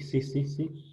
Sí, sí, sí, sí.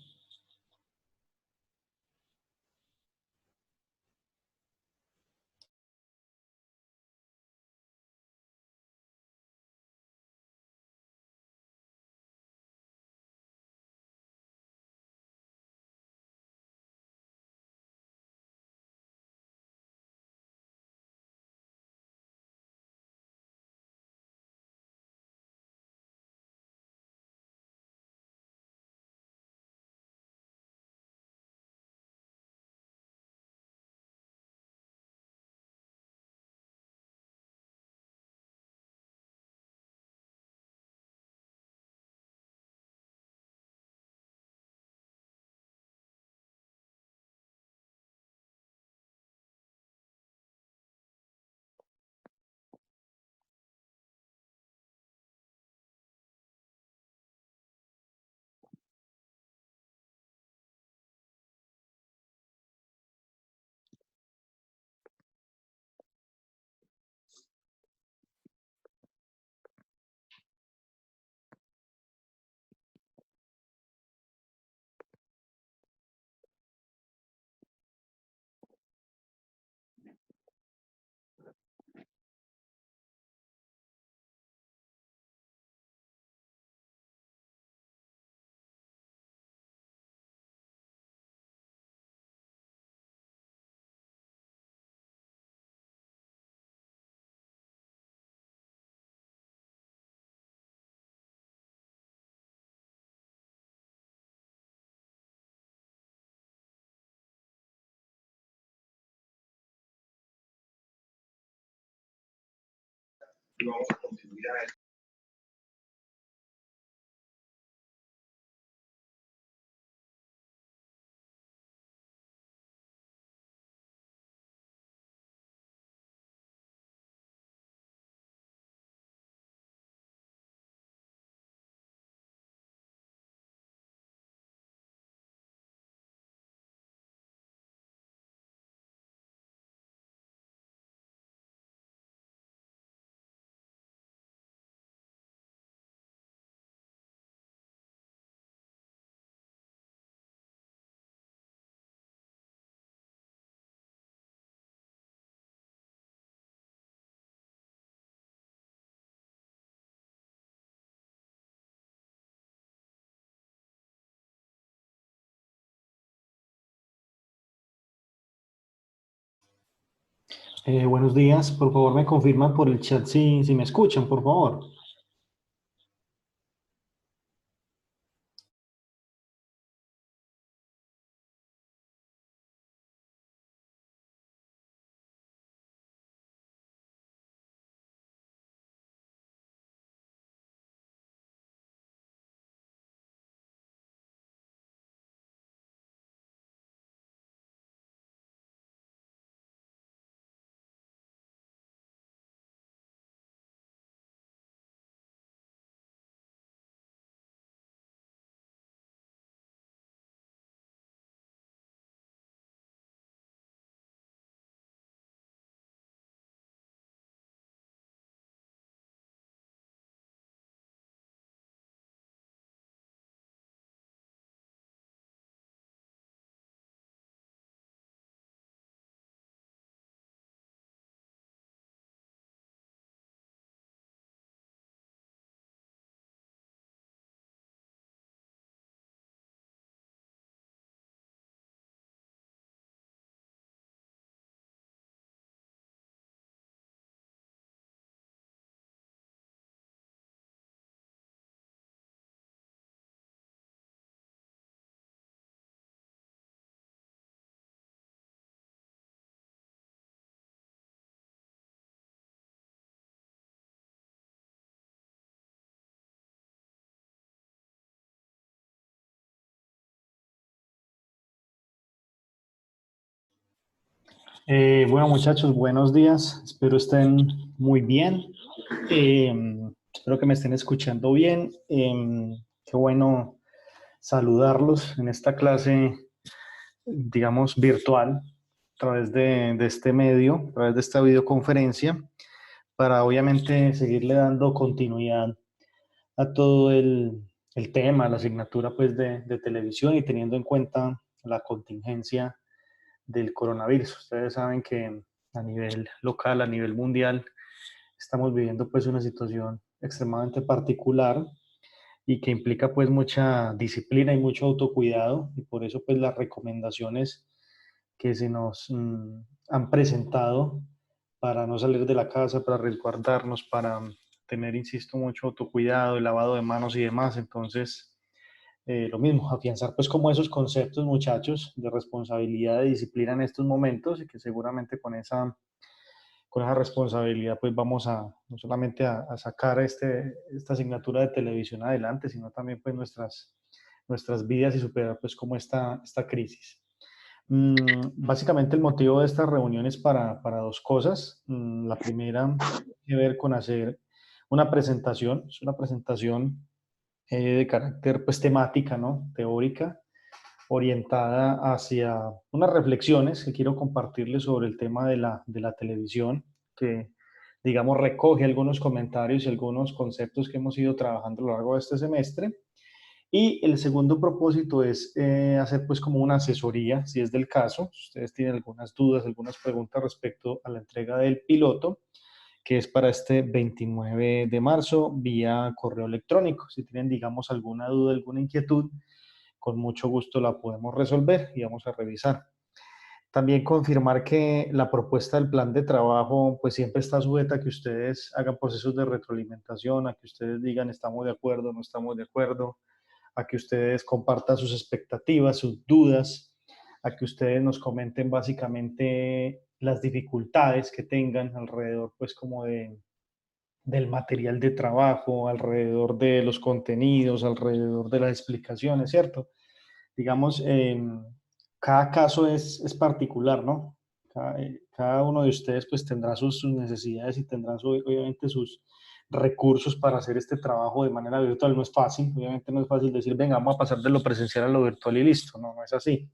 Buenos días, por favor me confirman por el chat si me escuchan, por favor. Bueno, muchachos, buenos días. Espero estén muy bien. Eh, Espero que me estén escuchando bien. Qué bueno saludarlos en esta clase, digamos, virtual, a través de este medio, a través de esta videoconferencia, para obviamente seguirle dando continuidad a todo el tema, la asignatura pues de televisión y teniendo en cuenta la contingencia del coronavirus. Ustedes saben que a nivel local, a nivel mundial, estamos viviendo pues una situación extremadamente particular y que implica pues mucha disciplina y mucho autocuidado y por eso pues las recomendaciones que se nos han presentado para no salir de la casa, para resguardarnos, para tener, insisto, mucho autocuidado, el lavado de manos y demás. Entonces, lo mismo, afianzar pues como esos conceptos, muchachos, de responsabilidad, de disciplina en estos momentos y que seguramente con esa responsabilidad pues vamos a no solamente a sacar esta asignatura de televisión adelante, sino también pues nuestras vidas y superar pues como esta crisis. Básicamente el motivo de esta reunión es para dos cosas. La primera tiene que ver con hacer una presentación, es una presentación de carácter pues temática, ¿no? Teórica, orientada hacia unas reflexiones que quiero compartirles sobre el tema de la televisión, que digamos recoge algunos comentarios y algunos conceptos que hemos ido trabajando a lo largo de este semestre. Y el segundo propósito es hacer pues como una asesoría, si es del caso, si ustedes tienen algunas dudas, algunas preguntas respecto a la entrega del piloto, que es para este 29 de marzo vía correo electrónico. Si tienen, digamos, alguna duda, alguna inquietud, con mucho gusto la podemos resolver y vamos a revisar. También confirmar que la propuesta del plan de trabajo pues siempre está sujeta a que ustedes hagan procesos de retroalimentación, a que ustedes digan estamos de acuerdo, no estamos de acuerdo, a que ustedes compartan sus expectativas, sus dudas, a que ustedes nos comenten básicamente las dificultades que tengan alrededor pues como del material de trabajo, alrededor de los contenidos, alrededor de las explicaciones, ¿cierto? Digamos, cada caso es particular, ¿no? Cada uno de ustedes pues tendrá sus necesidades y tendrán obviamente sus recursos para hacer este trabajo de manera virtual. No es fácil, obviamente no es fácil decir, venga, vamos a pasar de lo presencial a lo virtual y listo, no, no es así.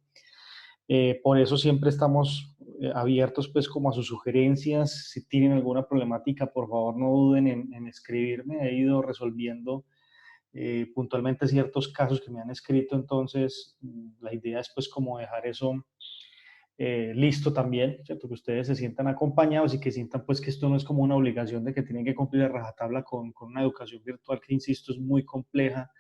Por eso siempre estamos abiertos pues como a sus sugerencias. Si tienen alguna problemática, por favor no duden en escribirme. He ido resolviendo puntualmente ciertos casos que me han escrito, entonces la idea es pues como dejar eso listo también, ¿cierto? Que ustedes se sientan acompañados y que sientan pues que esto no es como una obligación de que tienen que cumplir a rajatabla con una educación virtual que, insisto, es muy compleja,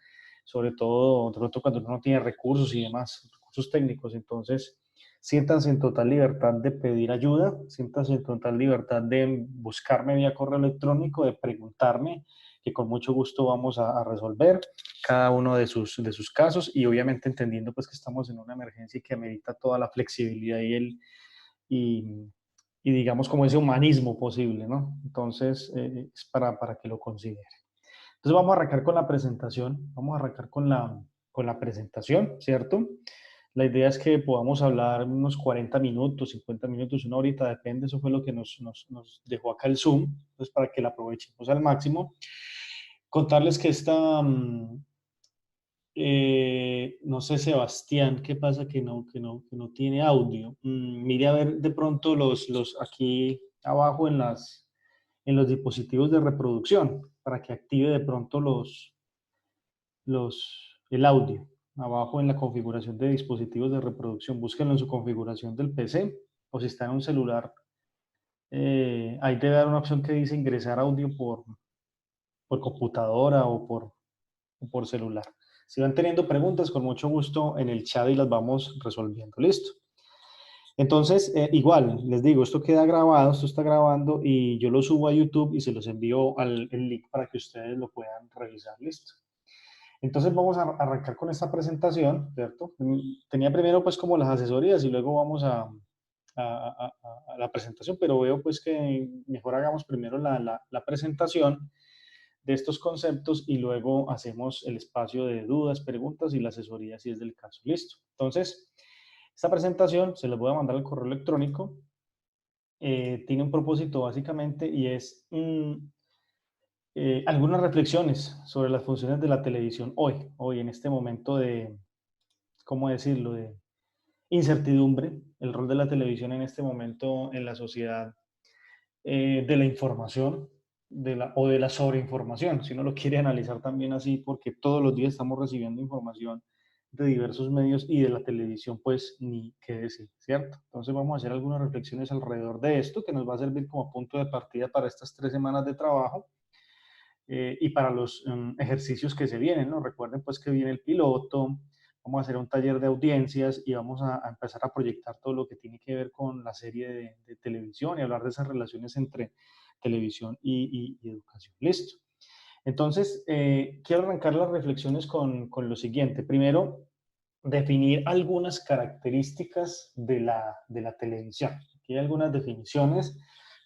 sobre todo de pronto cuando uno no tiene recursos y demás, recursos técnicos. Entonces, siéntanse en total libertad de pedir ayuda, siéntanse en total libertad de buscarme vía correo electrónico, de preguntarme, que con mucho gusto vamos a resolver cada uno de sus casos y obviamente entendiendo pues que estamos en una emergencia y que amerita toda la flexibilidad y, y digamos como ese humanismo posible, ¿no? Entonces, es para que lo considere. Entonces vamos a arrancar con la presentación, vamos a arrancar con la presentación, ¿cierto? La idea es que podamos hablar unos 40 minutos, 50 minutos, una horita, depende, eso fue lo que nos dejó acá el Zoom, pues para que la aprovechemos al máximo. Contarles que no sé, Sebastián, ¿qué pasa que no tiene audio? Mire a ver de pronto aquí abajo en los dispositivos de reproducción para que active de pronto el audio. Abajo en la configuración de dispositivos de reproducción, búsquenlo en su configuración del PC o si está en un celular, ahí debe haber una opción que dice ingresar audio por computadora o por celular. Si van teniendo preguntas, con mucho gusto en el chat y las vamos resolviendo. Listo. Entonces, igual, les digo, esto queda grabado, esto está grabando y yo lo subo a YouTube y se los envío el link para que ustedes lo puedan revisar. Listo. Entonces vamos a arrancar con esta presentación, ¿cierto? Tenía primero pues como las asesorías y luego vamos a la presentación, pero veo pues que mejor hagamos primero la presentación de estos conceptos y luego hacemos el espacio de dudas, preguntas y la asesoría si es del caso. Listo. Entonces, esta presentación se les voy a mandar al correo electrónico. Tiene un propósito básicamente y es algunas reflexiones sobre las funciones de la televisión hoy en este momento de, ¿cómo decirlo?, de incertidumbre, el rol de la televisión en este momento en la sociedad de la información. o de la sobreinformación, si uno lo quiere analizar también así, porque todos los días estamos recibiendo información de diversos medios y de la televisión, pues ni qué decir, ¿cierto? Entonces vamos a hacer algunas reflexiones alrededor de esto que nos va a servir como punto de partida para estas 3 semanas de trabajo y para los ejercicios que se vienen, ¿no? Recuerden pues que viene el piloto, vamos a hacer un taller de audiencias y vamos a empezar a proyectar todo lo que tiene que ver con la serie de televisión y hablar de esas relaciones entre televisión y educación. Listo. Entonces, quiero arrancar las reflexiones con lo siguiente. Primero, definir algunas características de la televisión. Aquí hay algunas definiciones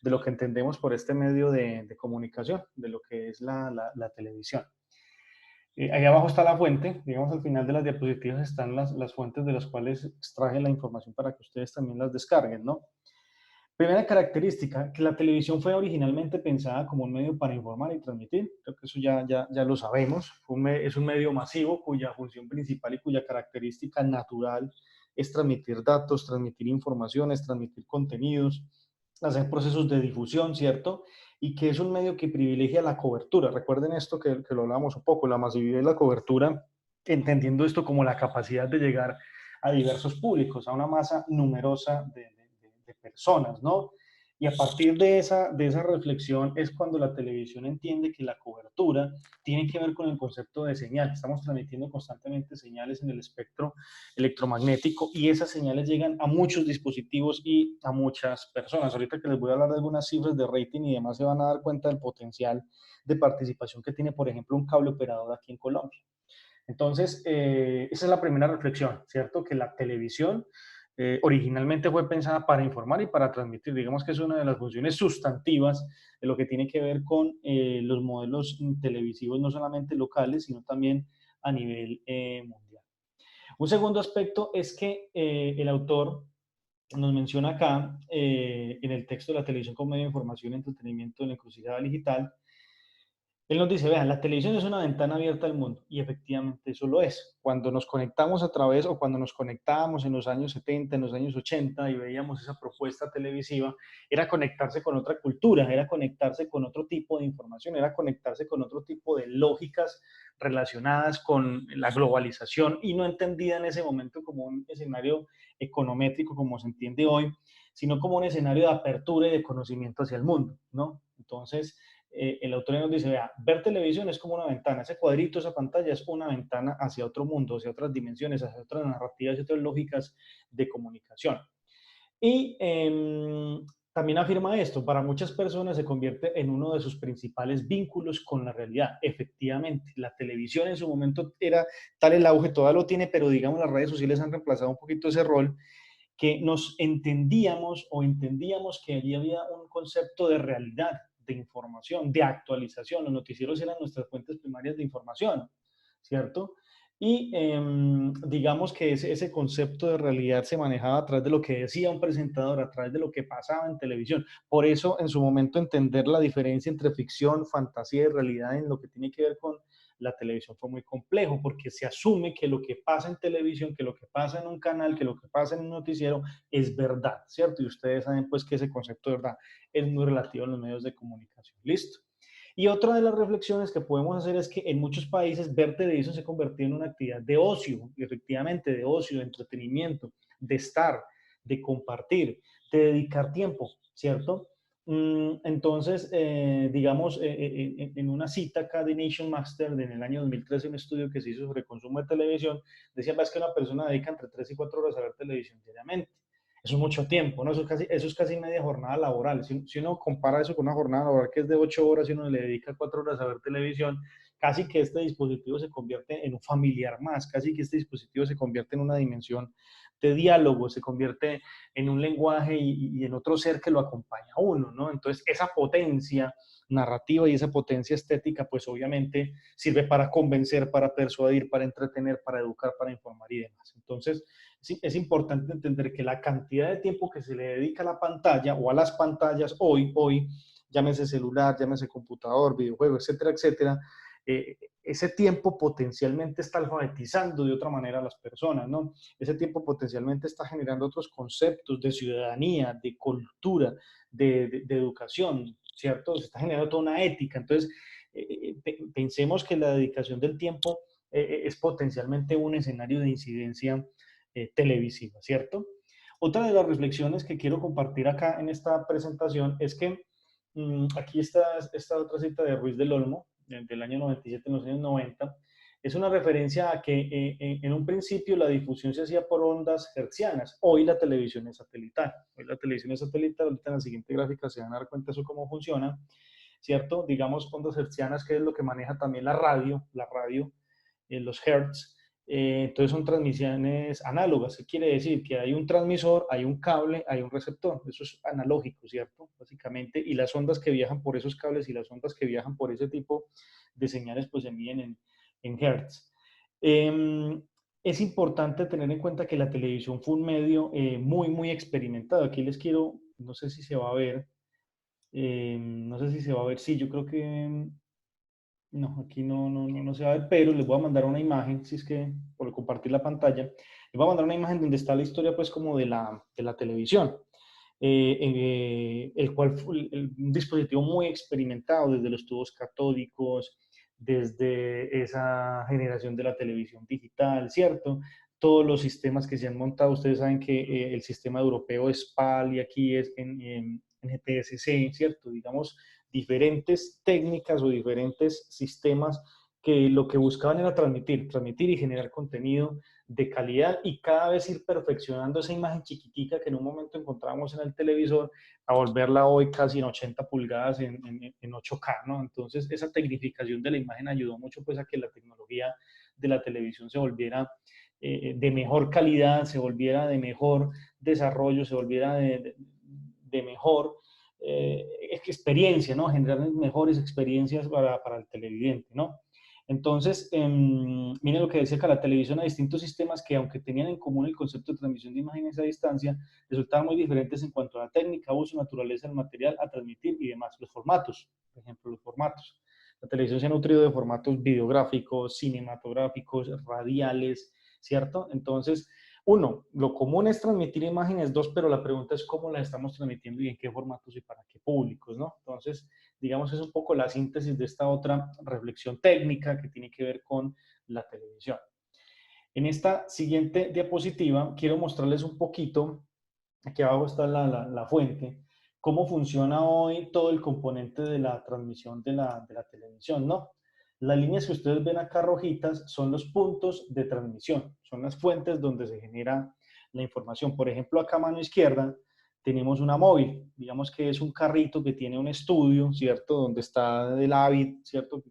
de lo que entendemos por este medio de comunicación, de lo que es la televisión. Ahí abajo está la fuente, digamos al final de las diapositivas están las fuentes de las cuales extraje la información para que ustedes también las descarguen, ¿no? Primera característica, que la televisión fue originalmente pensada como un medio para informar y transmitir. Creo que eso ya lo sabemos. Es un medio masivo cuya función principal y cuya característica natural es transmitir datos, transmitir informaciones, transmitir contenidos, hacer procesos de difusión, ¿cierto? Y que es un medio que privilegia la cobertura. Recuerden esto que lo hablábamos un poco, la masividad y la cobertura, entendiendo esto como la capacidad de llegar a diversos públicos, a una masa numerosa de personas, ¿no? Y a partir de esa reflexión es cuando la televisión entiende que la cobertura tiene que ver con el concepto de señal. Estamos transmitiendo constantemente señales en el espectro electromagnético y esas señales llegan a muchos dispositivos y a muchas personas. Ahorita que les voy a hablar de algunas cifras de rating y demás, se van a dar cuenta del potencial de participación que tiene, por ejemplo, un cable operador aquí en Colombia. Entonces, esa es la primera reflexión, ¿cierto? Que la televisión originalmente fue pensada para informar y para transmitir. Digamos que es una de las funciones sustantivas de lo que tiene que ver con los modelos televisivos, no solamente locales, sino también a nivel mundial. Un segundo aspecto es que el autor nos menciona acá, en el texto de la televisión como medio de información y entretenimiento en la encrucijada digital, él nos dice, vean, la televisión es una ventana abierta al mundo y efectivamente eso lo es. Cuando nos conectamos a través o cuando nos conectábamos en los años 70, en los años 80 y veíamos esa propuesta televisiva, era conectarse con otra cultura, era conectarse con otro tipo de información, era conectarse con otro tipo de lógicas relacionadas con la globalización y no entendida en ese momento como un escenario econométrico como se entiende hoy, sino como un escenario de apertura y de conocimiento hacia el mundo, ¿no? Entonces, el autor nos dice, vea, ver televisión es como una ventana, ese cuadrito, esa pantalla es una ventana hacia otro mundo, hacia otras dimensiones, hacia otras narrativas y otras lógicas de comunicación. Y también afirma esto, para muchas personas se convierte en uno de sus principales vínculos con la realidad. Efectivamente, la televisión en su momento era tal el auge, todavía lo tiene, pero digamos las redes sociales han reemplazado un poquito ese rol, que nos entendíamos o entendíamos que allí había un concepto de realidad, de información, de actualización. Los noticieros eran nuestras fuentes primarias de información, ¿cierto? Y digamos que ese concepto de realidad se manejaba a través de lo que decía un presentador, a través de lo que pasaba en televisión. Por eso, en su momento, entender la diferencia entre ficción, fantasía y realidad en lo que tiene que ver con la televisión fue muy complejo, porque se asume que lo que pasa en televisión, que lo que pasa en un canal, que lo que pasa en un noticiero es verdad, ¿cierto? Y ustedes saben pues que ese concepto de verdad es muy relativo en los medios de comunicación. ¿Listo? Y otra de las reflexiones que podemos hacer es que en muchos países ver televisión se ha convertido en una actividad de ocio, efectivamente, de ocio, de entretenimiento, de estar, de compartir, de dedicar tiempo, ¿cierto? Entonces, digamos, en una cita acá de Nation Master en el año 2013, un estudio que se hizo sobre consumo de televisión, decía más que una persona dedica entre 3 y 4 horas a ver televisión diariamente. Eso es mucho tiempo, ¿no? Eso es casi media jornada laboral. Si uno compara eso con una jornada laboral que es de 8 horas y uno le dedica 4 horas a ver televisión, casi que este dispositivo se convierte en un familiar más, casi que este dispositivo se convierte en una dimensión de diálogo, se convierte en un lenguaje y en otro ser que lo acompaña a uno, ¿no? Entonces, esa potencia narrativa y esa potencia estética, pues obviamente sirve para convencer, para persuadir, para entretener, para educar, para informar y demás. Entonces, sí, es importante entender que la cantidad de tiempo que se le dedica a la pantalla o a las pantallas hoy, llámese celular, llámese computador, videojuego, etcétera, etcétera, ese tiempo potencialmente está alfabetizando de otra manera a las personas, ¿no? Ese tiempo potencialmente está generando otros conceptos de ciudadanía, de cultura, de educación, ¿cierto? Se está generando toda una ética. Entonces, pensemos que la dedicación del tiempo es potencialmente un escenario de incidencia televisiva, ¿cierto? Otra de las reflexiones que quiero compartir acá en esta presentación es que aquí está esta otra cita de Ruiz del Olmo, del año 97, en los años 90, es una referencia a que en un principio la difusión se hacía por ondas hertzianas. Hoy la televisión es satelital. Hoy la televisión es satelital. Ahorita en la siguiente gráfica se van a dar cuenta de eso cómo funciona, ¿cierto? Digamos ondas hertzianas, que es lo que maneja también la radio, los hertz. Entonces son transmisiones análogas. ¿Qué quiere decir? Que hay un transmisor, hay un cable, hay un receptor. Eso es analógico, ¿cierto? Básicamente. Y las ondas que viajan por esos cables y las ondas que viajan por ese tipo de señales, pues se miden en hertz. Es importante tener en cuenta que la televisión fue un medio muy experimentado. Aquí les quiero, no sé si se va a ver, no sé si se va a ver, sí, yo creo que no, aquí no se va a ver, pero les voy a mandar una imagen, si es que por compartir la pantalla, les voy a mandar una imagen donde está la historia pues como de la televisión, el cual fue un dispositivo muy experimentado desde los tubos catódicos, desde esa generación de la televisión digital, ¿cierto? Todos los sistemas que se han montado, ustedes saben que el sistema europeo es PAL y aquí es en GPSC, ¿cierto? Digamos, diferentes técnicas o diferentes sistemas que lo que buscaban era transmitir y generar contenido de calidad y cada vez ir perfeccionando esa imagen chiquitica que en un momento encontramos en el televisor a volverla hoy casi en 80 pulgadas en 8K, ¿no? Entonces esa tecnificación de la imagen ayudó mucho pues a que la tecnología de la televisión se volviera de mejor calidad, se volviera de mejor desarrollo, se volviera de mejor experiencia, ¿no? Generar mejores experiencias para el televidente, ¿no? Entonces, miren lo que decía acá, la televisión a distintos sistemas que, aunque tenían en común el concepto de transmisión de imágenes a distancia, resultaban muy diferentes en cuanto a la técnica, uso, naturaleza del material a transmitir y demás. Los formatos, por ejemplo, los formatos. La televisión se ha nutrido de formatos videográficos, cinematográficos, radiales, ¿cierto? Entonces, uno, lo común es transmitir imágenes, dos, pero la pregunta es cómo las estamos transmitiendo y en qué formatos y para qué públicos, ¿no? Entonces, digamos, es un poco la síntesis de esta otra reflexión técnica que tiene que ver con la televisión. En esta siguiente diapositiva quiero mostrarles un poquito, aquí abajo está la fuente, cómo funciona hoy todo el componente de la transmisión de la televisión, ¿no? Las líneas que ustedes ven acá rojitas son los puntos de transmisión, son las fuentes donde se genera la información. Por ejemplo, acá a mano izquierda tenemos una móvil, digamos que es un carrito que tiene un estudio, ¿cierto? Donde está el Avid, ¿cierto?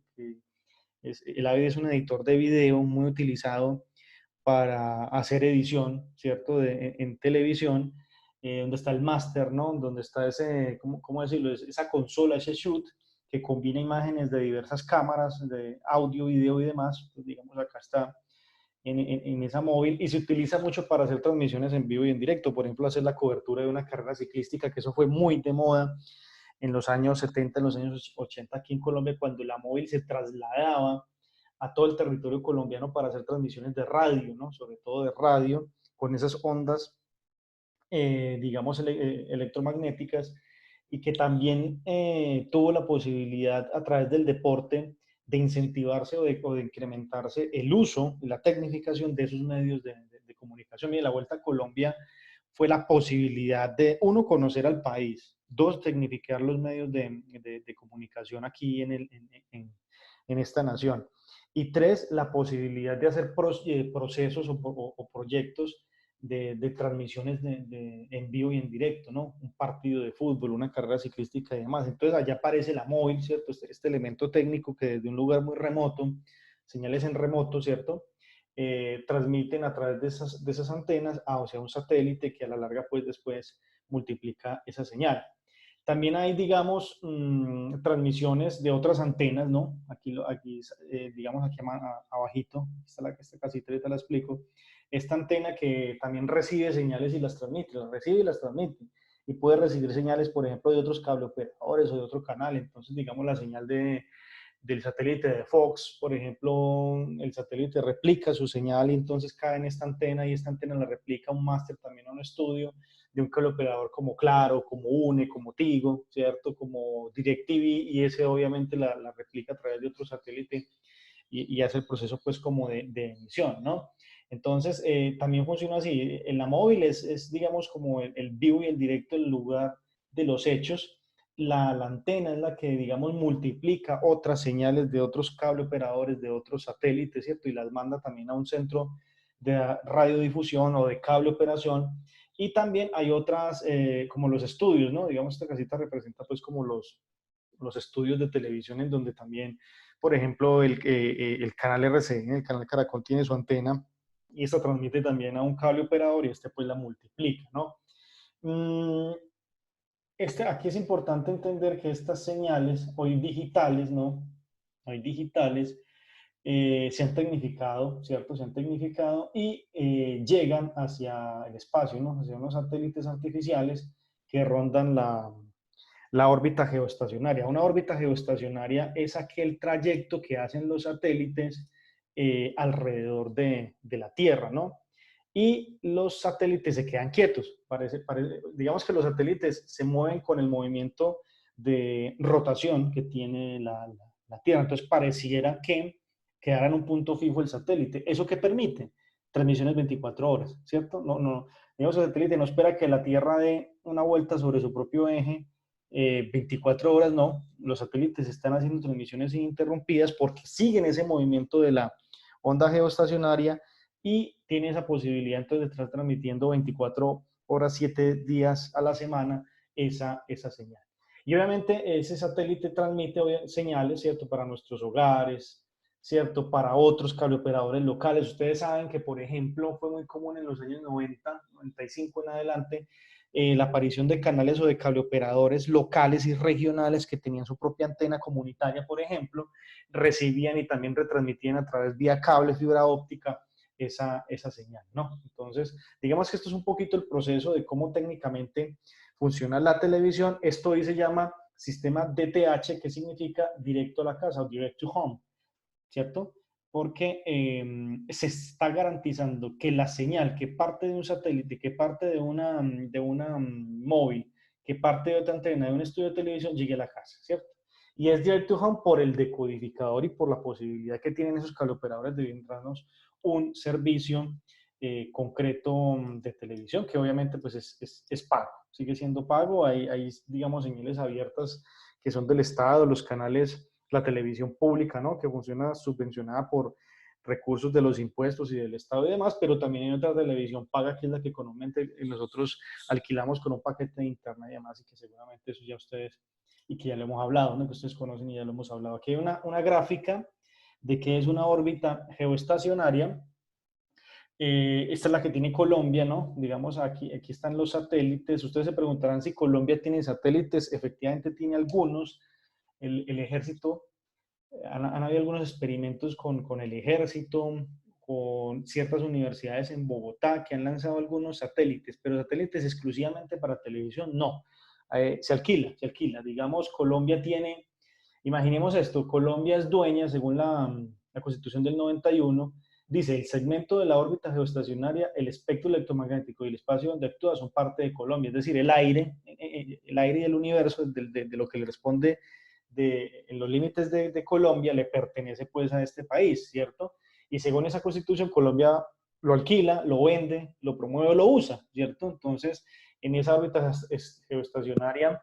El Avid es un editor de video muy utilizado para hacer edición, ¿cierto? En televisión, donde está el máster, ¿no? Donde está ese, ¿cómo decirlo? Esa consola, ese shoot, que combina imágenes de diversas cámaras, de audio, video y demás. Pues digamos, acá está en esa móvil y se utiliza mucho para hacer transmisiones en vivo y en directo. Por ejemplo, hacer la cobertura de una carrera ciclística, que eso fue muy de moda en los años 70, en los años 80 aquí en Colombia, cuando la móvil se trasladaba a todo el territorio colombiano para hacer transmisiones de radio, ¿no? Sobre todo de radio, con esas ondas, digamos, electromagnéticas, y que también tuvo la posibilidad a través del deporte de incentivarse o de incrementarse el uso y la tecnificación de esos medios de comunicación. Y la Vuelta a Colombia fue la posibilidad de, uno, conocer al país, dos, tecnificar los medios de comunicación aquí en esta nación, y tres, la posibilidad de hacer procesos o proyectos de transmisiones en vivo y en directo, ¿no? Un partido de fútbol, una carrera ciclística y demás. Entonces allá aparece la móvil, ¿cierto? Este elemento técnico que desde un lugar muy remoto, señales en remoto, ¿cierto? Transmiten a través de esas antenas hacia un satélite que a la larga pues después multiplica esa señal. También hay, digamos, transmisiones de otras antenas, ¿no? Aquí digamos, aquí abajito, esta casita, ahorita la explico. Esta antena que también recibe señales y las transmite, las recibe y las transmite. Y puede recibir señales, por ejemplo, de otros cable operadores o de otro canal. Entonces, digamos, la señal del satélite de Fox, por ejemplo, el satélite replica su señal y entonces cae en esta antena y esta antena la replica un máster también a un estudio de un cable operador como Claro, como UNE, como Tigo, ¿cierto? Como DirecTV y ese obviamente la replica a través de otro satélite y hace el proceso pues como de emisión, ¿no? Entonces, también funciona así. En la móvil digamos, como el vivo y el directo, el lugar de los hechos. La antena es la que, digamos, multiplica otras señales de otros cable operadores, de otros satélites, ¿cierto? Y las manda también a un centro de radiodifusión o de cable operación. Y también hay otras, como los estudios, ¿no? Digamos, esta casita representa pues como los estudios de televisión en donde también, por ejemplo, el canal RCN, el canal Caracol tiene su antena y esto transmite también a un cable operador y este pues la multiplica, ¿no? Aquí es importante entender que estas señales, hoy digitales, ¿no? Hoy digitales, se han tecnificado, ¿cierto? Se han tecnificado y llegan hacia el espacio, ¿no? Hacia unos satélites artificiales que rondan la órbita geoestacionaria. Una órbita geoestacionaria es aquel trayecto que hacen los satélites alrededor de la Tierra, ¿no? Y los satélites se quedan quietos. Digamos que los satélites se mueven con el movimiento de rotación que tiene la Tierra. Entonces pareciera que quedara en un punto fijo el satélite. ¿Eso qué permite? Transmisiones 24 horas, ¿cierto? Digamos, el satélite no espera que la Tierra dé una vuelta sobre su propio eje 24 horas, no. Los satélites están haciendo transmisiones ininterrumpidas porque siguen ese movimiento de la onda geoestacionaria y tiene esa posibilidad entonces de estar transmitiendo 24 horas, 7 días a la semana esa señal. Y obviamente ese satélite transmite señales, ¿cierto? Para nuestros hogares, ¿cierto? Para otros cableoperadores locales. Ustedes saben que, por ejemplo, fue muy común en los años 90, 95 en adelante, la aparición de canales o de cableoperadores locales y regionales que tenían su propia antena comunitaria, por ejemplo, recibían y también retransmitían a través vía cable, fibra óptica, esa señal, ¿no? Entonces, digamos que esto es un poquito el proceso de cómo técnicamente funciona la televisión. Esto hoy se llama sistema DTH, que significa directo a la casa o direct to home, ¿cierto? Porque se está garantizando que la señal que parte de un satélite, que parte de una móvil, que parte de otra antena, de un estudio de televisión, llegue a la casa, ¿cierto? Y es direct to home por el decodificador y por la posibilidad que tienen esos cableoperadores de brindarnos un servicio concreto de televisión, que obviamente pues es pago, sigue siendo pago. Hay, digamos, señales abiertas que son del Estado, los canales, la televisión pública, ¿no? Que funciona subvencionada por recursos de los impuestos y del Estado y demás, pero también hay otra televisión paga que es la que comúnmente nosotros alquilamos con un paquete de internet y demás, y que seguramente eso ya ustedes, y que ya lo hemos hablado, ¿no? Que ustedes conocen y ya lo hemos hablado. Aquí hay una gráfica de qué es una órbita geoestacionaria. Esta es la que tiene Colombia, ¿no? Digamos, aquí están los satélites. Ustedes se preguntarán si Colombia tiene satélites. Efectivamente tiene algunos. El ejército, han habido algunos experimentos con el ejército, con ciertas universidades en Bogotá que han lanzado algunos satélites, pero satélites exclusivamente para televisión, no. Se alquila. Digamos, Colombia tiene, imaginemos esto, Colombia es dueña, según la Constitución del 91, dice, el segmento de la órbita geoestacionaria, el espectro electromagnético y el espacio donde actúa son parte de Colombia, es decir, el aire y el universo de lo que le responde en los límites de Colombia le pertenece pues a este país, ¿cierto? Y según esa constitución, Colombia lo alquila, lo vende, lo promueve o lo usa, ¿cierto? Entonces, en esa órbita geoestacionaria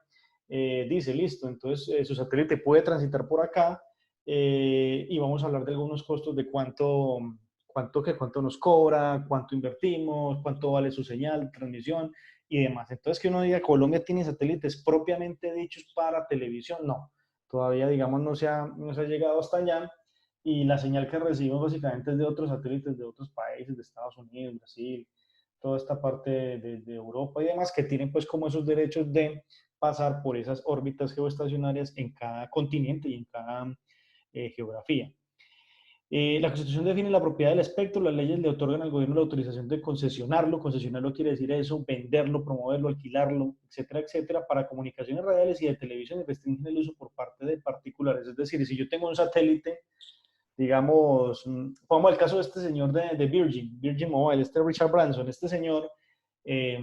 dice, listo, entonces su satélite puede transitar por acá y vamos a hablar de algunos costos de cuánto nos cobra, cuánto invertimos, cuánto vale su señal, transmisión y demás. Entonces, que uno diga, Colombia tiene satélites propiamente dichos para televisión, no. Todavía, digamos, no se ha llegado hasta allá y la señal que recibimos básicamente es de otros satélites de otros países, de Estados Unidos, Brasil, toda esta parte de Europa y demás, que tienen pues como esos derechos de pasar por esas órbitas geoestacionarias en cada continente y en cada geografía. La Constitución define la propiedad del espectro, las leyes le otorgan al gobierno la autorización de concesionarlo, concesionarlo quiere decir eso, venderlo, promoverlo, alquilarlo, etcétera, etcétera, para comunicaciones radiales y de televisión y restringen el uso por parte de particulares. Es decir, si yo tengo un satélite, digamos, pongamos el caso de este señor de Virgin Mobile, este Richard Branson, este señor eh,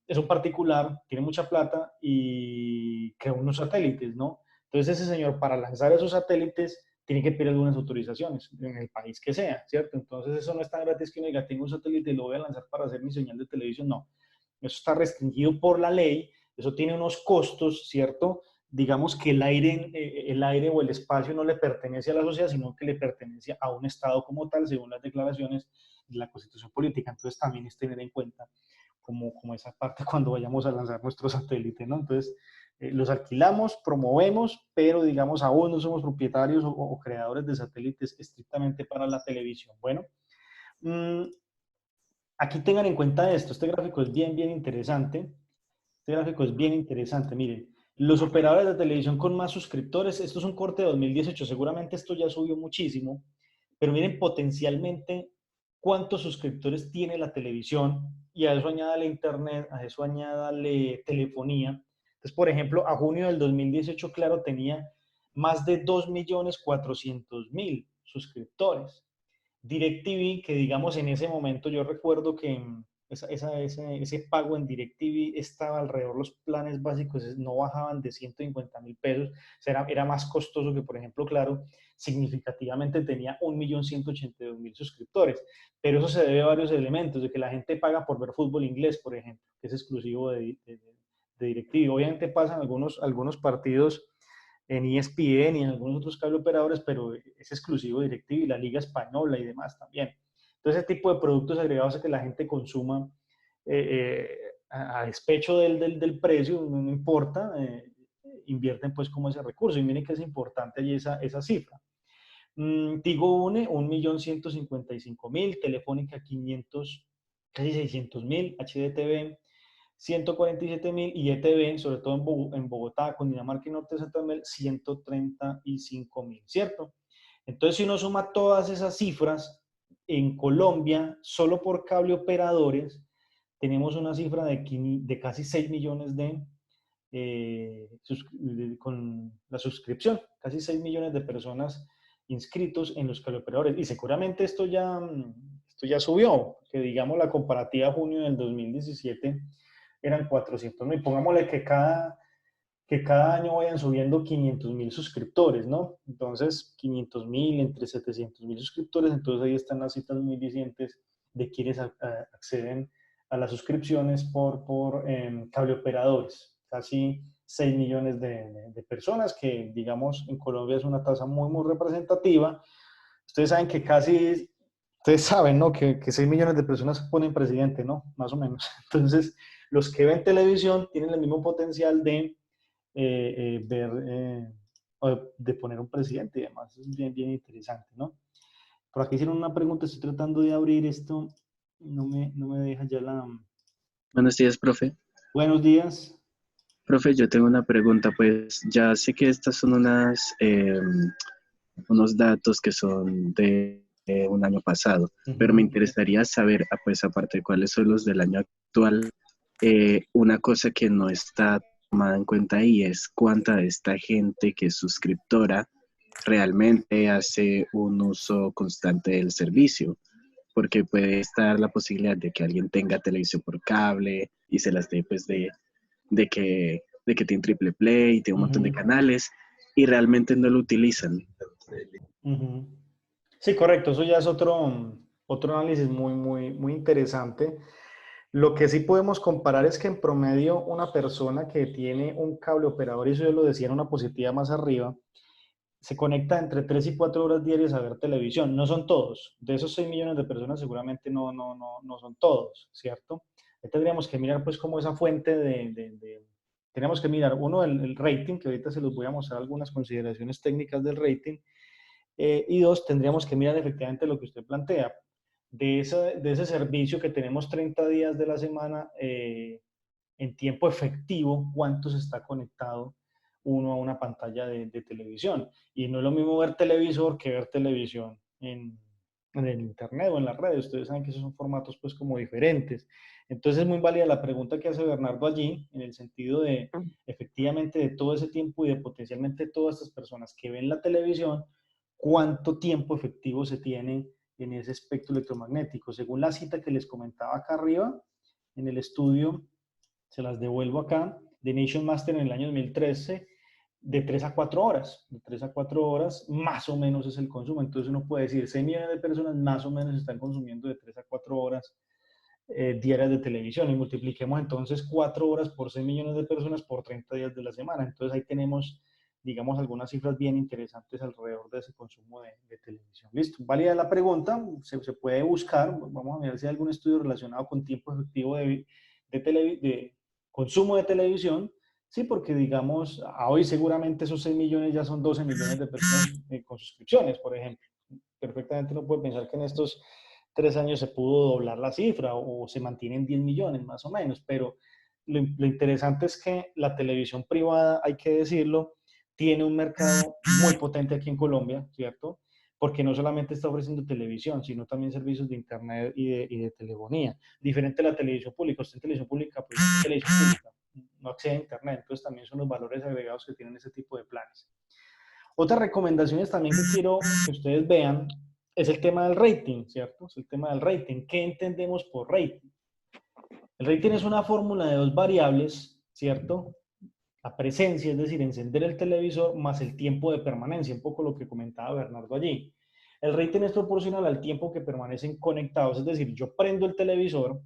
es un particular, tiene mucha plata y creó unos satélites, ¿no? Entonces ese señor para lanzar esos satélites tiene que pedir algunas autorizaciones en el país que sea, ¿cierto? Entonces eso no es tan gratis que uno diga, tengo un satélite y lo voy a lanzar para hacer mi señal de televisión, no. Eso está restringido por la ley, eso tiene unos costos, ¿cierto? Digamos que el aire o el espacio no le pertenece a la sociedad, sino que le pertenece a un Estado como tal, según las declaraciones de la Constitución Política. Entonces también es tener en cuenta como esa parte cuando vayamos a lanzar nuestro satélite, ¿no? Entonces, los alquilamos, promovemos, pero digamos aún no somos propietarios o creadores de satélites estrictamente para la televisión. Bueno, mmm, aquí tengan en cuenta esto, este gráfico es bien interesante. Este gráfico es bien interesante, miren. Los operadores de televisión con más suscriptores, esto es un corte de 2018, seguramente esto ya subió muchísimo, pero miren potencialmente cuántos suscriptores tiene la televisión y a eso añádale internet, a eso añádale telefonía. Entonces, por ejemplo, a junio del 2018, Claro tenía más de 2.400.000 suscriptores. DirecTV, que digamos en ese momento yo recuerdo que ese pago en DirecTV estaba alrededor, los planes básicos no bajaban de 150.000 pesos, o sea, era más costoso que, por ejemplo, Claro, significativamente tenía 1.182.000 suscriptores, pero eso se debe a varios elementos, de que la gente paga por ver fútbol inglés, por ejemplo, que es exclusivo de DirecTV. Obviamente pasan algunos partidos en ESPN y en algunos otros cable operadores, pero es exclusivo de DirecTV y la Liga Española y demás también. Entonces, ese tipo de productos agregados a que la gente consuma a despecho del precio, no importa, invierten pues como ese recurso. Y miren que es importante allí esa cifra. Tigo Une, 1.155.000, Telefónica 500, casi 600.000, HDTV 147.000 y ETV, sobre todo en Bogotá, Cundinamarca y Norte de Santander, 135.000, ¿cierto? Entonces, si uno suma todas esas cifras, en Colombia, solo por cable operadores, tenemos una cifra de casi 6 millones con la suscripción, casi 6 millones de personas inscritos en los cable-operadores. Y seguramente esto ya subió, que digamos la comparativa a junio del 2017 eran 400.000. Pongámosle que cada año vayan subiendo 500.000 suscriptores, ¿no? Entonces, 500.000 entre 700.000 suscriptores, entonces ahí están las citas muy dicientes de quienes acceden a las suscripciones por cable operadores. Casi 6 millones de personas, que digamos en Colombia es una tasa muy representativa. Ustedes saben que ustedes saben, ¿no? Que 6 millones de personas ponen presidente, ¿no? Más o menos. Entonces, los que ven televisión tienen el mismo potencial ver, de poner un presidente y demás. Es bien interesante, ¿no? Por aquí hicieron una pregunta, estoy tratando de abrir esto, no me deja ya la... Buenos días, profe. Buenos días. Profe, yo tengo una pregunta, pues ya sé que estas son unos datos que son de un año pasado, pero me Ujú. interesaría saber, pues aparte de cuáles son los del año actual, una cosa que no está tomada en cuenta ahí es cuánta de esta gente que es suscriptora realmente hace un uso constante del servicio, porque puede estar la posibilidad de que alguien tenga televisión por cable y se las dé pues de que tiene triple play, tiene un montón de Ujú. canales y realmente no lo utilizan. Ujú. Sí, correcto, eso ya es otro análisis muy interesante. Lo que sí podemos comparar es que en promedio una persona que tiene un cable operador, y eso yo lo decía en una positiva más arriba, se conecta entre 3 y 4 horas diarias a ver televisión. No son todos. De esos 6 millones de personas seguramente no son todos, ¿cierto? Ahí tendríamos que mirar pues como esa fuente tenemos que mirar, uno, el rating, que ahorita se los voy a mostrar algunas consideraciones técnicas del rating, y dos, tendríamos que mirar efectivamente lo que usted plantea. De ese servicio que tenemos 30 días de la semana, en tiempo efectivo, cuánto se está conectado uno a una pantalla de televisión. Y no es lo mismo ver televisor que ver televisión en el internet o en las redes. Ustedes saben que esos son formatos pues como diferentes. Entonces es muy válida la pregunta que hace Bernardo allí, en el sentido de efectivamente de todo ese tiempo y de potencialmente todas estas personas que ven la televisión, cuánto tiempo efectivo se tiene en ese espectro electromagnético. Según la cita que les comentaba acá arriba, en el estudio, se las devuelvo acá, de Nation Master en el año 2013, de 3 a 4 horas. De 3 a 4 horas más o menos es el consumo. Entonces uno puede decir, 6 millones de personas más o menos están consumiendo de 3 a 4 horas diarias de televisión. Y multipliquemos entonces 4 horas por 6 millones de personas por 30 días de la semana. Entonces ahí tenemos, digamos, algunas cifras bien interesantes alrededor de ese consumo de televisión. Listo, válida la pregunta, se puede buscar, vamos a ver si hay algún estudio relacionado con tiempo efectivo de consumo de televisión. Sí, porque digamos, a hoy seguramente esos 6 millones ya son 12 millones de personas con suscripciones, por ejemplo. Perfectamente uno puede pensar que en estos 3 años se pudo doblar la cifra o se mantiene en 10 millones más o menos, pero lo interesante es que la televisión privada, hay que decirlo, tiene un mercado muy potente aquí en Colombia, ¿cierto? Porque no solamente está ofreciendo televisión, sino también servicios de internet y de telefonía. Diferente a la televisión pública. Usted en televisión pública, pues es televisión pública, no accede a internet, entonces también son los valores agregados que tienen ese tipo de planes. Otras recomendaciones también que quiero que ustedes vean es el tema del rating, ¿cierto? Es el tema del rating. ¿Qué entendemos por rating? El rating es una fórmula de dos variables, ¿cierto? La presencia, es decir, encender el televisor, más el tiempo de permanencia, un poco lo que comentaba Bernardo allí. El rating es proporcional al tiempo que permanecen conectados, es decir, yo prendo el televisor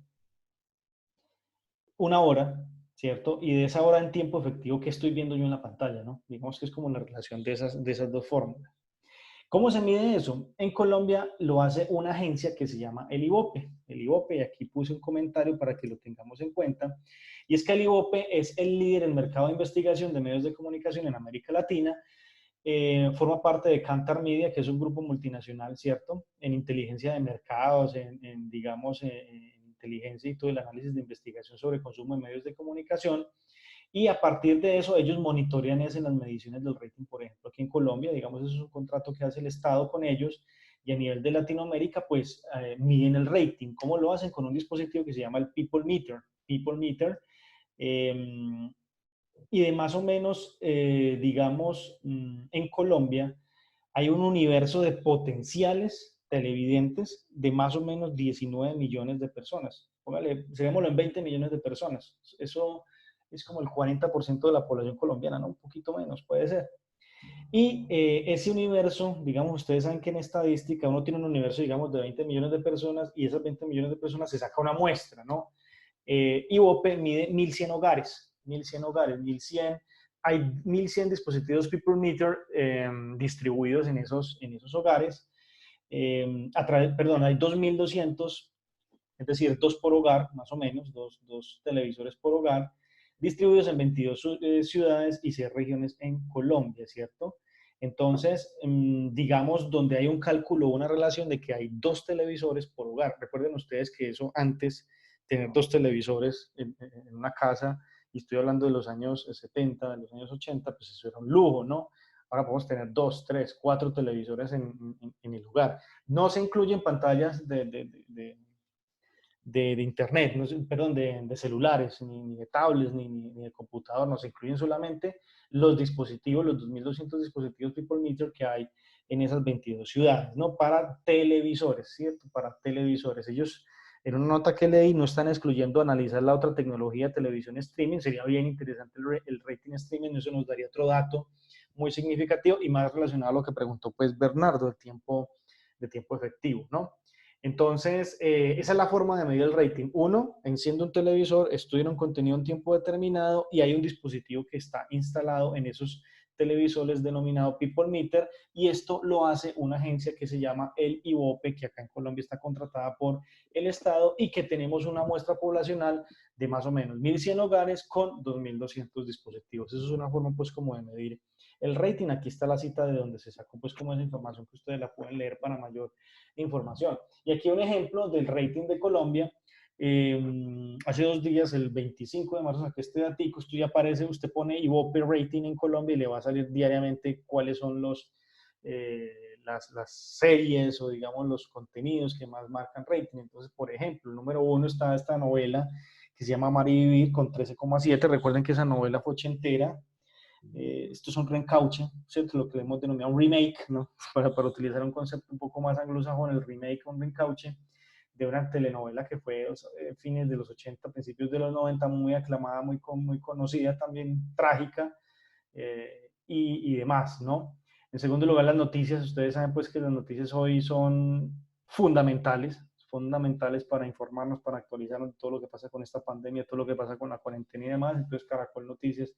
1 hora, ¿cierto? Y de esa hora en tiempo efectivo que estoy viendo yo en la pantalla, ¿no? Digamos que es como la relación de esas dos fórmulas. ¿Cómo se mide eso? En Colombia lo hace una agencia que se llama el IVOPE. El IVOPE, y aquí puse un comentario para que lo tengamos en cuenta, y es que el IVOPE es el líder en el mercado de investigación de medios de comunicación en América Latina. Forma parte de Kantar Media, que es un grupo multinacional, ¿cierto? En inteligencia de mercados, digamos, en inteligencia y todo el análisis de investigación sobre consumo de medios de comunicación. Y a partir de eso, ellos monitorean en las mediciones del rating, por ejemplo, aquí en Colombia, digamos, eso es un contrato que hace el Estado con ellos, y a nivel de Latinoamérica, pues miden el rating. ¿Cómo lo hacen? Con un dispositivo que se llama el People Meter. People Meter. Y de más o menos, digamos, en Colombia hay un universo de potenciales televidentes de más o menos 19 millones de personas. Póngale, serémoslo en 20 millones de personas. Eso es como el 40% de la población colombiana, ¿no? Un poquito menos, puede ser. Y ese universo, digamos, ustedes saben que en estadística uno tiene un universo, digamos, de 20 millones de personas y esas 20 millones de personas se saca una muestra, ¿no? IVOPE mide 1.100 hogares, 1.100 hogares, 1.100, hay 1.100 dispositivos People Meter distribuidos en esos hogares. Perdón, hay 2.200, es decir, 2 por hogar, más o menos, dos televisores por hogar, distribuidos en 22 ciudades y 6 regiones en Colombia, ¿cierto? Entonces, digamos, donde hay un cálculo, una relación de que hay 2 televisores por hogar. Recuerden ustedes que eso antes, tener 2 televisores en una casa, y estoy hablando de los años 70, de los años 80, pues eso era un lujo, ¿no? Ahora podemos tener 2, 3, 4 televisores en el lugar. No se incluyen pantallas de internet, no, perdón, de celulares, ni de tablets, ni de computador, nos incluyen solamente los dispositivos, los 2.200 dispositivos People Meter que hay en esas 22 ciudades, ¿no? Para televisores, ¿cierto? Para televisores. Ellos, en una nota que leí, no están excluyendo analizar la otra tecnología de televisión streaming. Sería bien interesante el rating streaming, eso nos daría otro dato muy significativo y más relacionado a lo que preguntó pues Bernardo, de tiempo efectivo, ¿no? Entonces, esa es la forma de medir el rating. Uno, enciende un televisor, estudia un contenido en tiempo determinado y hay un dispositivo que está instalado en esos televisores denominado People Meter, y esto lo hace una agencia que se llama el IVOPE, que acá en Colombia está contratada por el Estado, y que tenemos una muestra poblacional de más o menos 1.100 hogares con 2.200 dispositivos. Eso es una forma pues como de medir el rating. Aquí está la cita de donde se sacó pues como esa información, que ustedes la pueden leer para mayor información. Y aquí un ejemplo del rating de Colombia. Hace 2 días, el 25 de marzo, saqué este datico. Esto ya aparece, usted pone IVOPE rating en Colombia y le va a salir diariamente cuáles son las series o digamos los contenidos que más marcan rating. Entonces, por ejemplo, el número uno está esta novela que se llama Amar y Vivir con 13,7. Recuerden que esa novela fue ochentera. Esto es un reencauche, ¿cierto? Lo que hemos denominado un remake, ¿no? Para utilizar un concepto un poco más anglosajón, el remake, un reencauche de una telenovela que fue fines de los 80, principios de los 90, muy aclamada, muy conocida, también trágica, y demás, ¿no? En segundo lugar, las noticias. Ustedes saben pues que las noticias hoy son fundamentales para informarnos, para actualizarnos de todo lo que pasa con esta pandemia, todo lo que pasa con la cuarentena y demás. Entonces, Caracol Noticias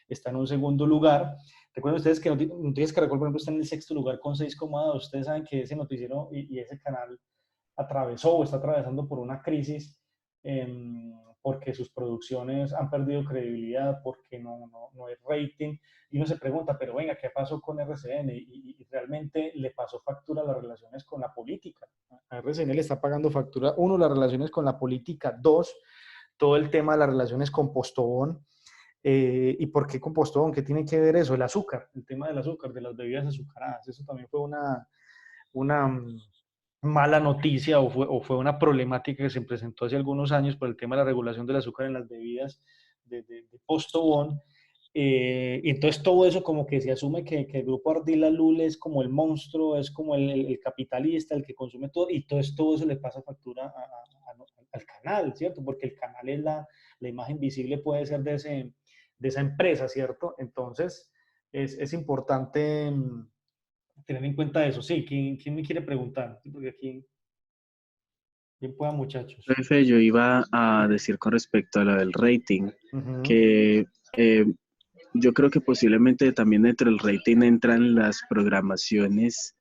está en un segundo lugar. Recuerden ustedes que Noticias Caracol, por ejemplo, está en el sexto lugar con 6,2. Ustedes saben que ese noticiero y ese canal atravesó o está atravesando por una crisis, porque sus producciones han perdido credibilidad, porque no hay rating, y uno se pregunta, pero venga, ¿qué pasó con RCN? Y realmente le pasó factura a las relaciones con la política. A RCN le está pagando factura, uno, las relaciones con la política; dos, todo el tema de las relaciones con Postobón. ¿Y por qué con Postobón? ¿Qué tiene que ver eso? El azúcar, el tema del azúcar, de las bebidas azucaradas. Eso también fue una mala noticia, o fue una problemática que se presentó hace algunos años por el tema de la regulación del azúcar en las bebidas de Postobón. Y entonces todo eso como que se asume que el grupo Ardila Lul es como el monstruo, es como el capitalista, el que consume todo, y todo eso le pasa factura al canal, ¿cierto? Porque el canal es la imagen visible, puede ser de esa empresa, ¿cierto? Entonces es importante tener en cuenta eso. Sí, ¿quién me quiere preguntar? Porque aquí, ¿quién pueda, muchachos? Jefe, yo iba a decir con respecto a lo del rating, Ujú, que yo creo que posiblemente también dentro del rating entran las programaciones,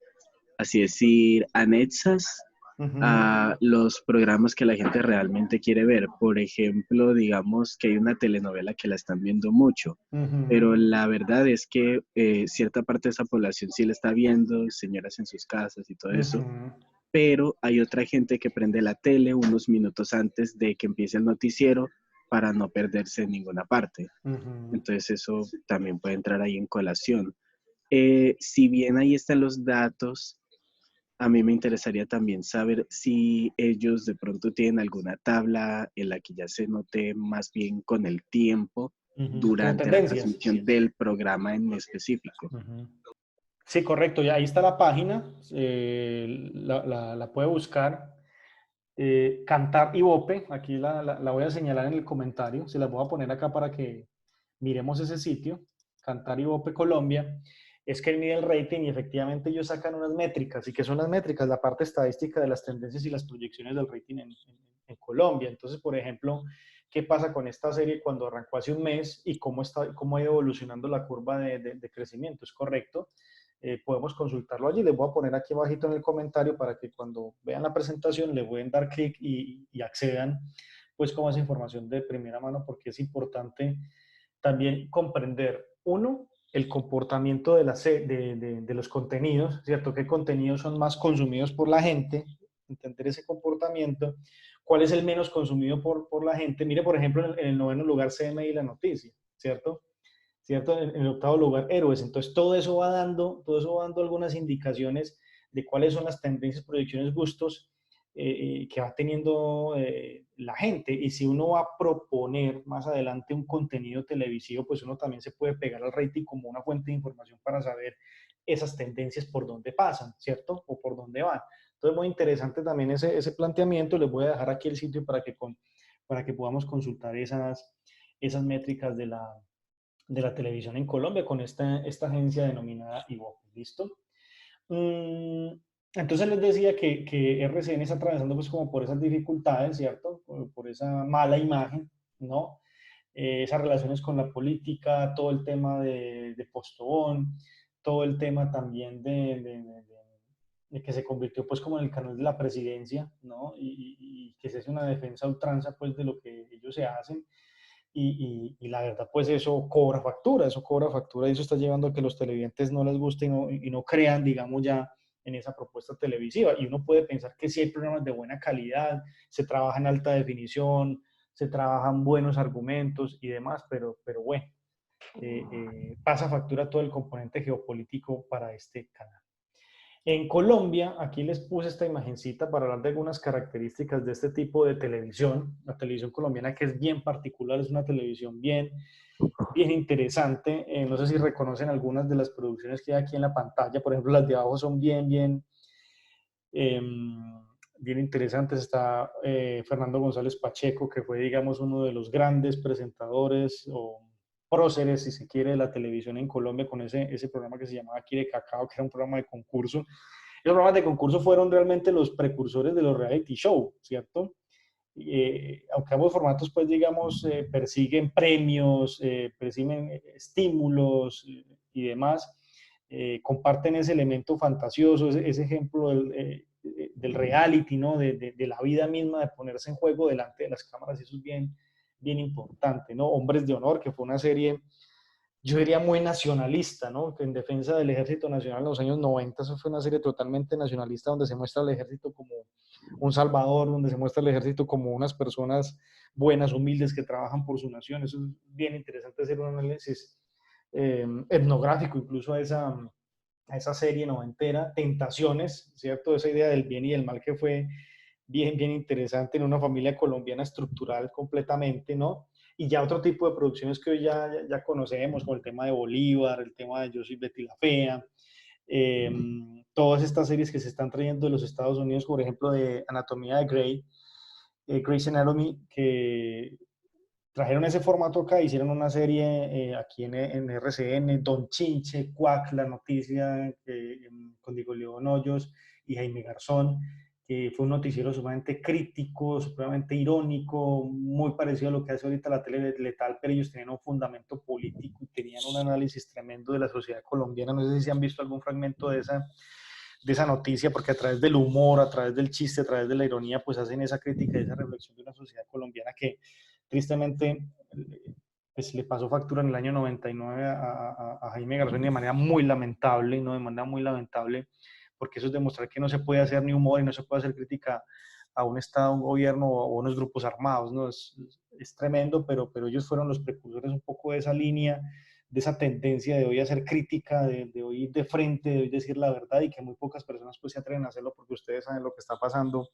así decir, anexas ujú, a los programas que la gente realmente quiere ver. Por ejemplo, digamos que hay una telenovela que la están viendo mucho, ujú, pero la verdad es que cierta parte de esa población sí la está viendo, señoras en sus casas y todo eso, ujú, pero hay otra gente que prende la tele unos minutos antes de que empiece el noticiero para no perderse en ninguna parte. ujú. Entonces eso también puede entrar ahí en colación. Si bien ahí están los datos, a mí me interesaría también saber si ellos de pronto tienen alguna tabla en la que ya se note más bien con el tiempo Como durante la tendencias. transmisión del programa en específico. Ujú. Sí, correcto. Ya ahí está la página. La puede buscar. Cantar Ibope. Aquí la voy a señalar en el comentario. Se las voy a poner acá para que miremos ese sitio. Cantar Ibope Colombia. Es que mide el rating y efectivamente ellos sacan unas métricas. ¿Y qué son las métricas? La parte estadística de las tendencias y las proyecciones del rating en Colombia. Entonces, por ejemplo, ¿qué pasa con esta serie cuando arrancó hace un mes y cómo ha ido evolucionando la curva de crecimiento? ¿Es correcto? Podemos consultarlo allí. Les voy a poner aquí abajito en el comentario para que cuando vean la presentación le pueden dar clic y accedan pues con esa información de primera mano, porque es importante también comprender, uno, el comportamiento de los contenidos, ¿cierto? ¿Qué contenidos son más consumidos por la gente? Entender ese comportamiento. ¿Cuál es el menos consumido por la gente? Mire, por ejemplo, en el noveno lugar, CMI la noticia, ¿cierto? ¿Cierto? En el octavo lugar, héroes. Entonces, todo eso va dando algunas indicaciones de cuáles son las tendencias, proyecciones, gustos que va teniendo la gente. Y si uno va a proponer más adelante un contenido televisivo, pues uno también se puede pegar al rating como una fuente de información para saber esas tendencias por dónde pasan, ¿cierto? O por dónde van. Entonces, muy interesante también ese planteamiento. Les voy a dejar aquí el sitio para que podamos consultar esas métricas de la televisión en Colombia con esta agencia denominada Ivope. ¿Listo? Mm, entonces les decía que RCN está atravesando pues como por esas dificultades, ¿cierto? Por esa mala imagen, ¿no? Esas relaciones con la política, todo el tema de Postobón, todo el tema también de que se convirtió pues como en el canal de la presidencia, ¿no? Y que se hace una defensa a ultranza pues de lo que ellos se hacen. Y la verdad, pues eso cobra factura y eso está llevando a que los televidentes no les guste y no crean, digamos, ya en esa propuesta televisiva. Y uno puede pensar que sí hay programas de buena calidad, se trabaja en alta definición, se trabajan buenos argumentos y demás, pero bueno, pasa factura todo el componente geopolítico para este canal. En Colombia, aquí les puse esta imagencita para hablar de algunas características de este tipo de televisión. La televisión colombiana, que es bien particular, es una televisión bien interesante. No sé si reconocen algunas de las producciones que hay aquí en la pantalla. Por ejemplo, las de abajo son eh, bien interesantes. Está Fernando González Pacheco, que fue, digamos, uno de los grandes presentadores o próceres, si se quiere, de la televisión en Colombia con ese programa que se llamaba Aquí de Cacao, que era un programa de concurso. Los programas de concurso fueron realmente los precursores de los reality show, ¿cierto? Aunque ambos formatos, pues, digamos, persiguen premios, persiguen estímulos y demás, comparten ese elemento fantasioso, ese ejemplo del reality, ¿no? De la vida misma, de ponerse en juego delante de las cámaras, y eso es bien importante, ¿no? Hombres de Honor, que fue una serie, yo diría, muy nacionalista, ¿no? En defensa del Ejército Nacional en los años 90. Eso fue una serie totalmente nacionalista, donde se muestra al ejército como un salvador, donde se muestra al ejército como unas personas buenas, humildes, que trabajan por su nación. Eso es bien interesante, hacer un análisis etnográfico incluso a esa serie noventera. Tentaciones, ¿cierto? Esa idea del bien y del mal, que fue bien interesante en una familia colombiana estructural completamente, ¿no? Y ya otro tipo de producciones que hoy ya conocemos, como el tema de Bolívar, el tema de Yo soy Betty la Fea, eh, todas estas series que se están trayendo de los Estados Unidos, por ejemplo, de Anatomía de Grey, Grey's Anatomy, que trajeron ese formato acá, hicieron una serie aquí en RCN, Don Chinche, Cuac, La Noticia, con Diego León Hoyos y Jaime Garzón, que fue un noticiero sumamente crítico, supremamente irónico, muy parecido a lo que hace ahorita la tele letal, pero ellos tenían un fundamento político y tenían un análisis tremendo de la sociedad colombiana. No sé si han visto algún fragmento de esa noticia, porque a través del humor, a través del chiste, a través de la ironía, pues hacen esa crítica y esa reflexión de una sociedad colombiana que tristemente pues le pasó factura en el año 99 a Jaime Garzón, de manera muy lamentable, ¿no? De manera muy lamentable, porque eso es demostrar que no se puede hacer ni humor y no se puede hacer crítica a un Estado, a un gobierno o a unos grupos armados, ¿no? Es tremendo, pero ellos fueron los precursores un poco de esa línea, de esa tendencia de hoy hacer crítica, de hoy ir de frente, de hoy decir la verdad, y que muy pocas personas pues se atreven a hacerlo, porque ustedes saben lo que está pasando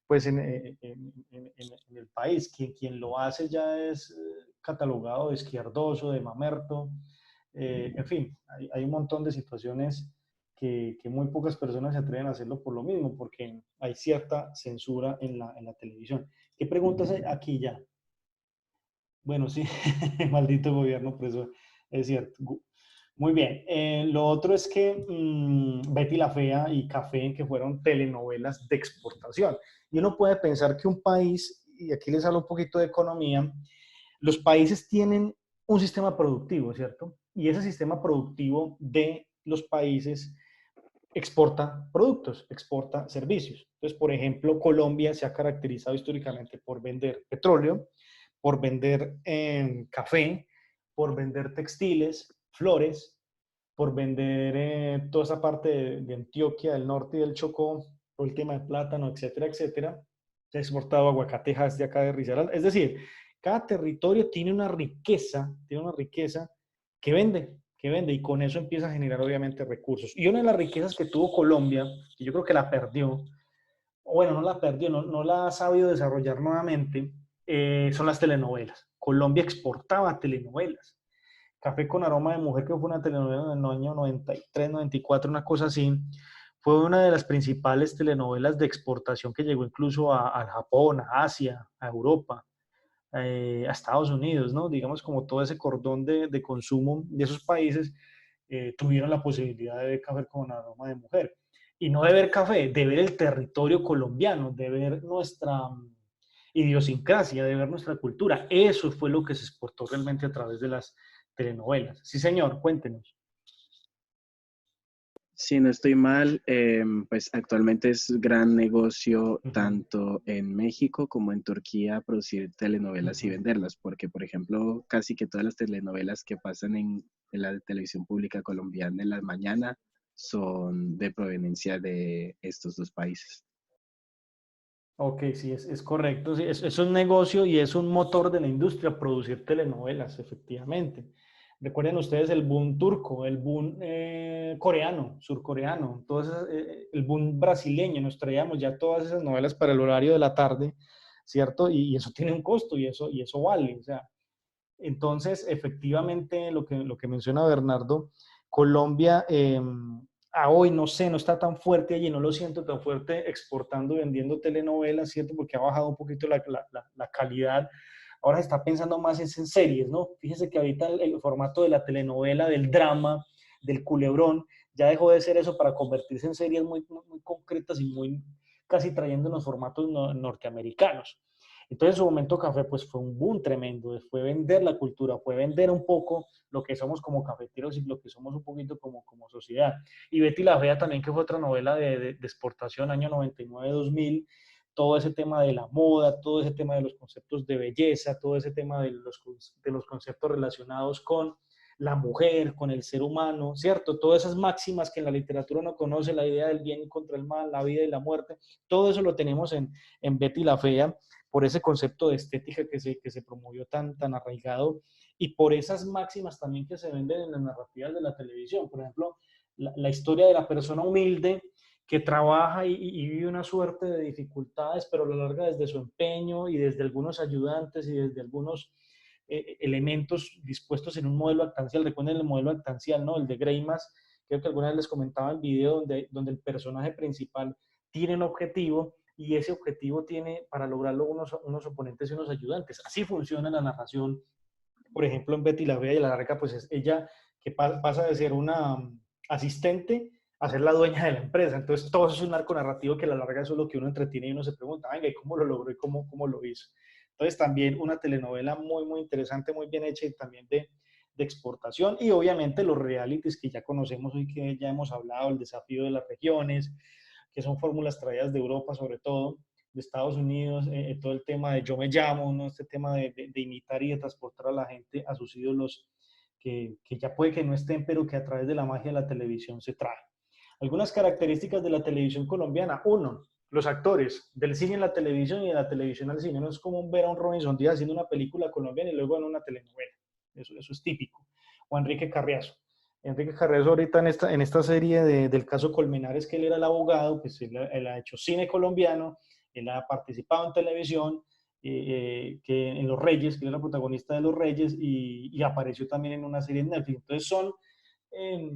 pues en el país. Quien lo hace ya es catalogado de izquierdoso, de mamerto, en fin, hay un montón de situaciones que muy pocas personas se atreven a hacerlo por lo mismo, porque hay cierta censura en la televisión. ¿Qué preguntas hay aquí ya? Bueno, sí, maldito gobierno, por eso es cierto. Muy bien. Lo otro es que Betty la Fea y Café, que fueron telenovelas de exportación. Y uno puede pensar que un país, y aquí les hablo un poquito de economía, los países tienen un sistema productivo, ¿cierto? Y ese sistema productivo de los países exporta productos, exporta servicios. Entonces, por ejemplo, Colombia se ha caracterizado históricamente por vender petróleo, por vender café, por vender textiles, flores, por vender toda esa parte de Antioquia, del norte y del Chocó, por el tema de plátano, etcétera, etcétera. Se ha exportado aguacatejas de acá de Risaralda. Es decir, cada territorio tiene una riqueza que vende, y con eso empieza a generar obviamente recursos. Y una de las riquezas que tuvo Colombia, que yo creo que la perdió, o bueno, no la perdió, no la ha sabido desarrollar nuevamente, son las telenovelas. Colombia exportaba telenovelas. Café con aroma de mujer, que fue una telenovela en el año 93, 94, una cosa así, fue una de las principales telenovelas de exportación, que llegó incluso a Japón, a Asia, a Europa, a Estados Unidos, ¿no? Digamos, como todo ese cordón de consumo de esos países, tuvieron la posibilidad de ver Café con aroma de mujer. Y no de ver café, de ver el territorio colombiano, de ver nuestra idiosincrasia, de ver nuestra cultura. Eso fue lo que se exportó realmente a través de las telenovelas. Sí, señor, cuéntenos. Si no estoy mal, pues actualmente es gran negocio Ujú, tanto en México como en Turquía producir telenovelas y ujú. venderlas, porque por ejemplo casi que todas las telenovelas que pasan en la televisión pública colombiana en la mañana son de proveniencia de estos dos países. Ok, sí, es correcto. Sí, es un negocio y es un motor de la industria producir telenovelas, efectivamente. Recuerden ustedes el boom turco, el boom coreano, surcoreano, el boom brasileño. Nos traíamos ya todas esas novelas para el horario de la tarde, ¿cierto? Y eso tiene un costo y eso vale. O sea, entonces, efectivamente, lo que menciona Bernardo, Colombia a hoy, no sé, no está tan fuerte allí, no lo siento tan fuerte exportando y vendiendo telenovelas, ¿cierto? Porque ha bajado un poquito la calidad. Ahora se está pensando más en series, ¿no? Fíjense que ahorita el formato de la telenovela, del drama, del culebrón, ya dejó de ser eso para convertirse en series muy concretas y muy casi trayendo los formatos norteamericanos. Entonces, en su momento Café pues fue un boom tremendo, fue vender la cultura, fue vender un poco lo que somos como cafeteros y lo que somos un poquito como sociedad. Y Betty la Fea también, que fue otra novela de exportación, año 99-2000, todo ese tema de la moda, todo ese tema de los conceptos de belleza, todo ese tema de los conceptos relacionados con la mujer, con el ser humano, ¿cierto? Todas esas máximas que en la literatura uno conoce, la idea del bien contra el mal, la vida y la muerte, todo eso lo tenemos en Betty la Fea, por ese concepto de estética que se promovió tan arraigado y por esas máximas también que se venden en las narrativas de la televisión. Por ejemplo, la historia de la persona humilde que trabaja y vive una suerte de dificultades, pero a lo largo desde su empeño y desde algunos ayudantes y desde algunos elementos dispuestos en un modelo actancial. Recuerden el modelo actancial, ¿no? El de Greimas, creo que alguna vez les comentaba el video donde el personaje principal tiene un objetivo y ese objetivo tiene para lograrlo unos oponentes y unos ayudantes. Así funciona la narración. Por ejemplo, en Betty la Fea y la Larga, pues es ella que pasa de ser una asistente a ser la dueña de la empresa. Entonces, todo eso es un arco narrativo que a la larga eso es lo que uno entretiene y uno se pregunta, venga, ¿y cómo lo logró y cómo lo hizo? Entonces, también una telenovela muy interesante, muy bien hecha y también de exportación. Y obviamente los realities que ya conocemos hoy, que ya hemos hablado, el desafío de las regiones, que son fórmulas traídas de Europa sobre todo, de Estados Unidos, todo el tema de yo me llamo, ¿no? Este tema de imitar y de transportar a la gente a sus ídolos que ya puede que no estén, pero que a través de la magia de la televisión se trae. Algunas características de la televisión colombiana. Uno, los actores del cine en la televisión y de la televisión al cine. No es común ver a un Robinson Díaz haciendo una película colombiana y luego en una telenovela. Eso es típico. O Enrique Carriazo. Enrique Carriazo ahorita en esta serie del caso Colmenares, que él era el abogado, pues él ha hecho cine colombiano, él ha participado en televisión, que en Los Reyes, que él era protagonista de Los Reyes, y apareció también en una serie en Netflix. Entonces son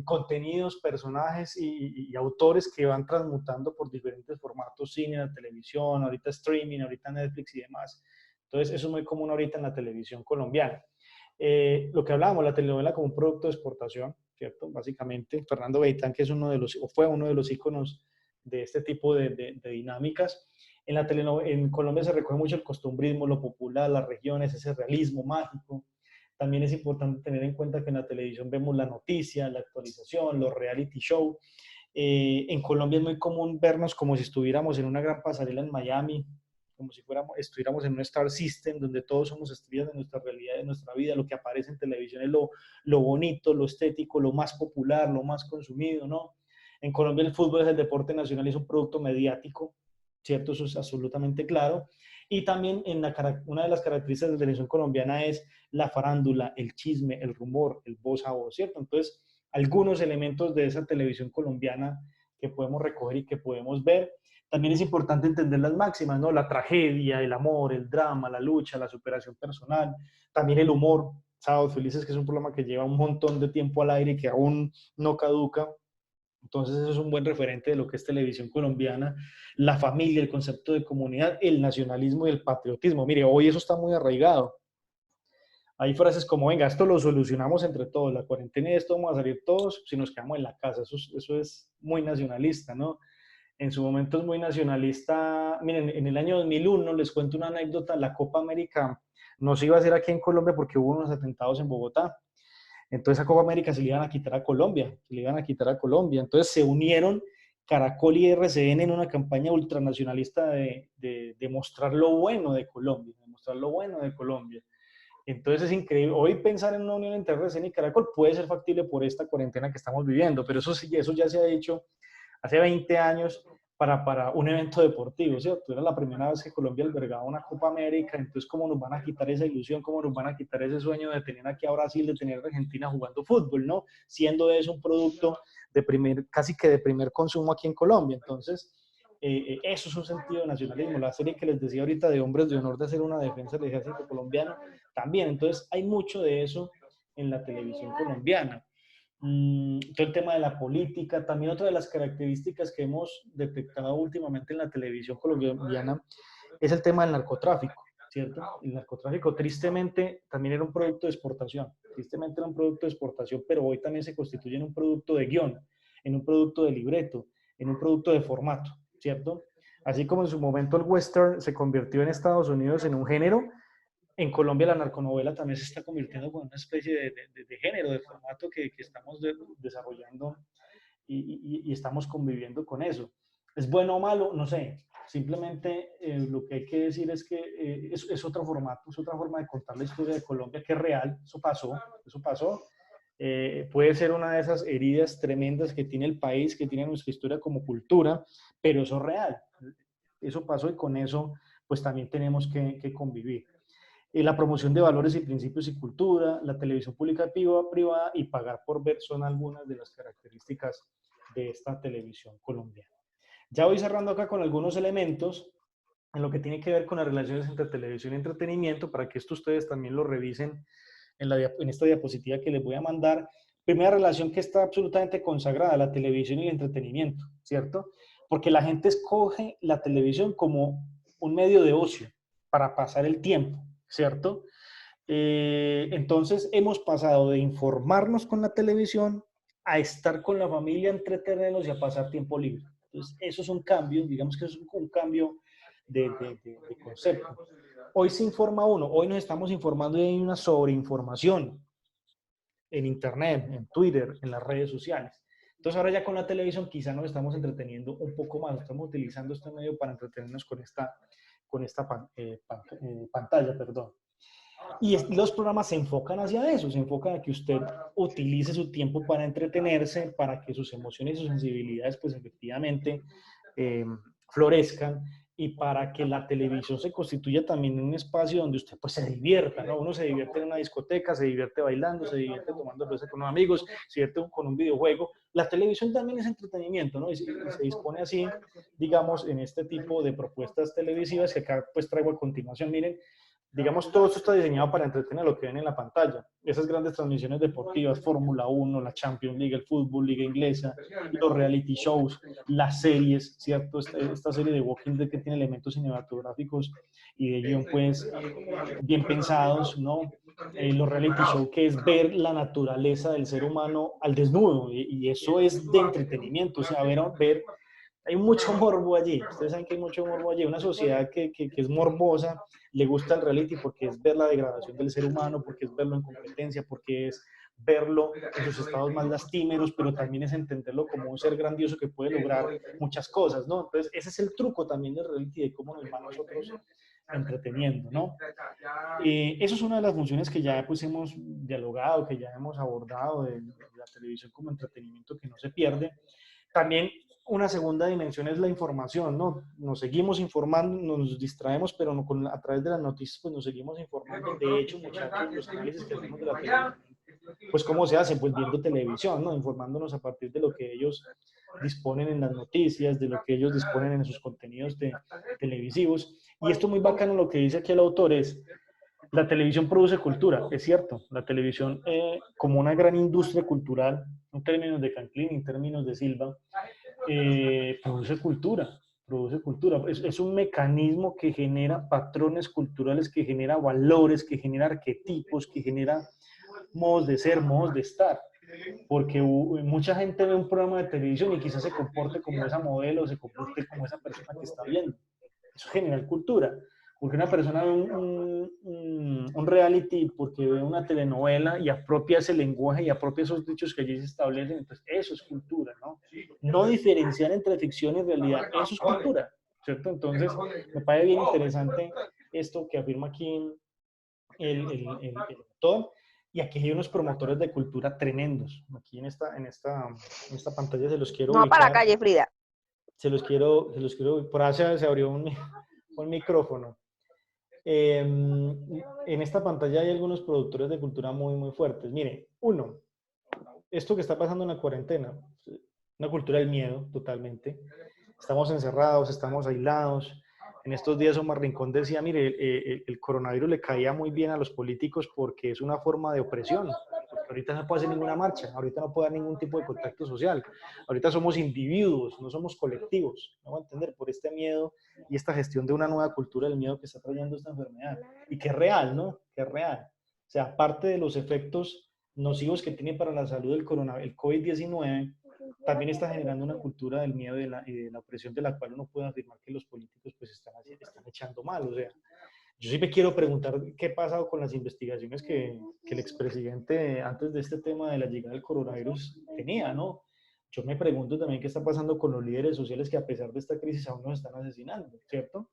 contenidos, personajes y autores que van transmutando por diferentes formatos, cine, la televisión, ahorita streaming, ahorita Netflix y demás. Entonces eso es muy común ahorita en la televisión colombiana. Lo que hablábamos, la telenovela como un producto de exportación, ¿cierto? Básicamente, Fernando Gaitán, que es uno de los, o fue uno de los íconos de este tipo de dinámicas. En Colombia se recoge mucho el costumbrismo, lo popular, las regiones, ese realismo mágico. También es importante tener en cuenta que en la televisión vemos la noticia, la actualización, los reality show. En Colombia es muy común vernos como si estuviéramos en una gran pasarela en Miami, como si estuviéramos en un Star System donde todos somos estrellas de nuestra realidad, de nuestra vida. Lo que aparece en televisión es lo bonito, lo estético, lo más popular, lo más consumido, ¿no? En Colombia el fútbol es el deporte nacional y es un producto mediático, ¿cierto? Eso es absolutamente claro. Y también una de las características de la televisión colombiana es la farándula, el chisme, el rumor, el voz a voz, ¿cierto? Entonces, algunos elementos de esa televisión colombiana que podemos recoger y que podemos ver. También es importante entender las máximas, ¿no? La tragedia, el amor, el drama, la lucha, la superación personal, también el humor. Sábados Felices, que es un programa que lleva un montón de tiempo al aire y que aún no caduca. Entonces, eso es un buen referente de lo que es televisión colombiana, la familia, el concepto de comunidad, el nacionalismo y el patriotismo. Mire, hoy eso está muy arraigado. Hay frases como, venga, esto lo solucionamos entre todos, la cuarentena y esto vamos a salir todos si nos quedamos en la casa. Eso es muy nacionalista, ¿no? En su momento es muy nacionalista. Miren, en el año 2001, les cuento una anécdota, la Copa América no se iba a hacer aquí en Colombia porque hubo unos atentados en Bogotá. Entonces a Copa América se le iban a quitar a Colombia, se le iban a quitar a Colombia. Entonces se unieron Caracol y RCN en una campaña ultranacionalista de mostrar lo bueno de Colombia, de mostrar lo bueno de Colombia. Entonces es increíble. Hoy pensar en una unión entre RCN y Caracol puede ser factible por esta cuarentena que estamos viviendo, pero eso, sí, eso ya se ha hecho hace 20 años, para un evento deportivo, ¿cierto? Era la primera vez que Colombia albergaba una Copa América, entonces ¿cómo nos van a quitar esa ilusión? ¿Cómo nos van a quitar ese sueño de tener aquí a Brasil, de tener a Argentina jugando fútbol, ¿no? Siendo eso un producto casi que de primer consumo aquí en Colombia. Entonces, eso es un sentido de nacionalismo. La serie que les decía ahorita de Hombres de Honor, de hacer una defensa del ejército colombiano, también. Entonces, hay mucho de eso en la televisión colombiana. Todo el tema de la política, también otra de las características que hemos detectado últimamente en la televisión colombiana es el tema del narcotráfico, ¿cierto? El narcotráfico tristemente también era un producto de exportación, tristemente era un producto de exportación, pero hoy también se constituye en un producto de guión, en un producto de libreto, en un producto de formato, ¿cierto? Así como en su momento el western se convirtió en Estados Unidos en un género, en Colombia la narconovela también se está convirtiendo en una especie de género, de formato que estamos desarrollando y estamos conviviendo con eso. ¿Es bueno o malo? No sé. Simplemente lo que hay que decir es que es otro formato, es otra forma de contar la historia de Colombia que es real. Eso pasó, eso pasó. Puede ser una de esas heridas tremendas que tiene el país, que tiene nuestra historia como cultura, pero eso es real. Eso pasó y con eso pues también tenemos que convivir. La promoción de valores y principios y cultura, la televisión pública privada y pagar por ver son algunas de las características de esta televisión colombiana. Ya voy cerrando acá con algunos elementos en lo que tiene que ver con las relaciones entre televisión y entretenimiento, para que esto ustedes también lo revisen en esta diapositiva que les voy a mandar. Primera relación que está absolutamente consagrada, la televisión y el entretenimiento, ¿cierto? Porque la gente escoge la televisión como un medio de ocio para pasar el tiempo, ¿cierto? Entonces hemos pasado de informarnos con la televisión a estar con la familia, entretenernos y a pasar tiempo libre. Entonces, eso es un cambio, digamos que es un cambio de concepto. Hoy se informa uno, hoy nos estamos informando y hay una sobreinformación en Internet, en Twitter, en las redes sociales. Entonces ahora ya con la televisión quizá nos estamos entreteniendo un poco más, estamos utilizando este medio para entretenernos con esta pantalla, perdón. Y los programas se enfocan hacia eso, se enfocan a que usted utilice su tiempo para entretenerse, para que sus emociones y sus sensibilidades pues efectivamente eh, florezcan y para que la televisión se constituya también en un espacio donde usted pues se divierta, ¿no? Uno se divierte en una discoteca, se divierte bailando, se divierte tomando cerveza con unos amigos, se divierte con un videojuego. La televisión también es entretenimiento, ¿no? Y se dispone así, digamos, en este tipo de propuestas televisivas que acá pues traigo a continuación. Miren, digamos, todo esto está diseñado para entretener lo que ven en la pantalla. Esas grandes transmisiones deportivas, Fórmula 1, la Champions League, el fútbol, Liga Inglesa, los reality shows, las series, ¿cierto? Esta serie de Walking Dead que tiene elementos cinematográficos y de guión, pues, bien pensados, ¿no? Los reality shows, que es ver la naturaleza del ser humano al desnudo, y eso es de entretenimiento, o sea, ver hay mucho morbo allí. Ustedes saben que hay mucho morbo allí. Una sociedad que es morbosa, le gusta el reality porque es ver la degradación del ser humano, porque es verlo en competencia, porque es verlo en sus estados más lastimeros, pero también es entenderlo como un ser grandioso que puede lograr muchas cosas, ¿no? Entonces, ese es el truco también del reality, de cómo nos va a nosotros entreteniendo, ¿no? Eso es una de las funciones que ya pues hemos dialogado, que ya hemos abordado de la televisión como entretenimiento que no se pierde. También una segunda dimensión es la información, ¿no? Nos seguimos informando, nos distraemos, pero no a través de las noticias pues nos seguimos informando. De hecho, muchachos, los análisis que hacemos de la televisión, pues ¿cómo se hacen? Pues viendo televisión, ¿no? Informándonos a partir de lo que ellos disponen en las noticias, de lo que ellos disponen en sus contenidos televisivos. Y esto muy bacano lo que dice aquí el autor es, la televisión produce cultura, es cierto. La televisión, como una gran industria cultural, en términos de Canclín, en términos de Silva, produce cultura, produce cultura. Es un mecanismo que genera patrones culturales, que genera valores, que genera arquetipos, que genera modos de ser, modos de estar. Porque mucha gente ve un programa de televisión y quizás se comporte como esa modelo, se comporte como esa persona que está viendo. Eso genera cultura. Porque una persona ve un reality, porque ve una telenovela y apropia ese lenguaje y apropia esos dichos que allí se establecen, entonces eso es cultura, ¿no? No diferenciar entre ficción y realidad, eso es cultura, ¿cierto? Entonces, me parece bien interesante esto que afirma aquí el autor, y aquí hay unos promotores de cultura tremendos. Aquí en esta pantalla se los quiero No va para la ubicar. calle, Frida. se los quiero, por ahí se abrió un micrófono. En esta pantalla hay algunos productores de cultura muy, muy fuertes. Mire, uno, esto que está pasando en la cuarentena, una cultura del miedo totalmente. Estamos encerrados, estamos aislados. En estos días Omar Rincón decía, mire, el coronavirus le caía muy bien a los políticos porque es una forma de opresión, porque ahorita no puede hacer ninguna marcha, ahorita no puede haber ningún tipo de contacto social, ahorita somos individuos, no somos colectivos, ¿no? Va a entender por este miedo y esta gestión de una nueva cultura del miedo que está trayendo esta enfermedad y que es real, ¿no? Que es real. O sea, aparte de los efectos nocivos que tiene para la salud el coronavirus, el COVID-19, también está generando una cultura del miedo y de la opresión de la cual uno puede afirmar que los políticos pues están echando mal. O sea, yo sí me quiero preguntar qué ha pasado con las investigaciones que el expresidente antes de este tema de la llegada del coronavirus tenía, ¿no? Yo me pregunto también qué está pasando con los líderes sociales que a pesar de esta crisis aún nos están asesinando, ¿cierto?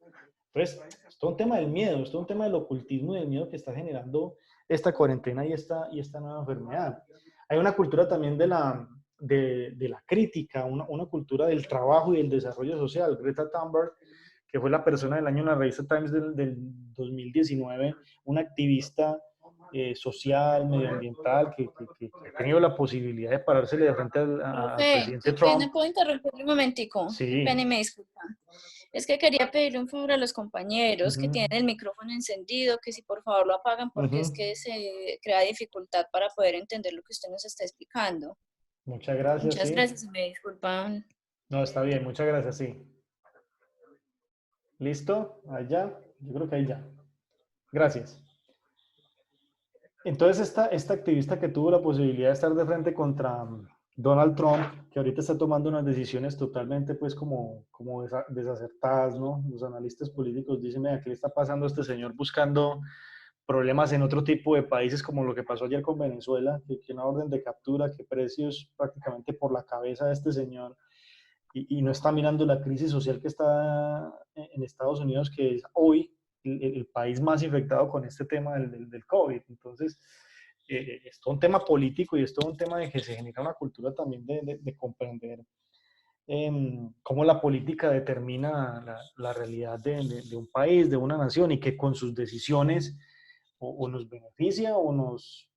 Entonces, es todo un tema del miedo, es todo un tema del ocultismo y del miedo que está generando esta cuarentena y esta nueva enfermedad. Hay una cultura también de la crítica, una cultura del trabajo y del desarrollo social. Greta Thunberg, que fue la persona del año en la revista Times del 2019, una activista social, medioambiental, que ha tenido la posibilidad de parársele de frente al Profe, presidente qué pena, Trump. ¿puedo interrumpirle un momentico? Qué pena y Sí. me disculpa. Es que quería pedirle un favor a los compañeros que Uh-huh. tienen el micrófono encendido, que si por favor lo apagan porque es Uh-huh. que se crea dificultad para poder entender lo que usted nos está explicando. Muchas gracias, Muchas sí. gracias y me disculpan. No, está bien, muchas gracias, sí. ¿Listo? Allá. Yo creo que ahí ya. Gracias. Entonces, esta activista que tuvo la posibilidad de estar de frente contra Donald Trump, que ahorita está tomando unas decisiones totalmente, pues, como desacertadas, ¿no? Los analistas políticos dicen, mira, ¿qué le está pasando a este señor buscando problemas en otro tipo de países, como lo que pasó ayer con Venezuela, que una orden de captura, que precios prácticamente por la cabeza de este señor, y no está mirando la crisis social que está en Estados Unidos, que es hoy el país más infectado con este tema del COVID. Entonces, es todo un tema político y es todo un tema de que se genera una cultura también de comprender cómo la política determina la realidad de un país, de una nación, y que con sus decisiones o nos beneficia o nos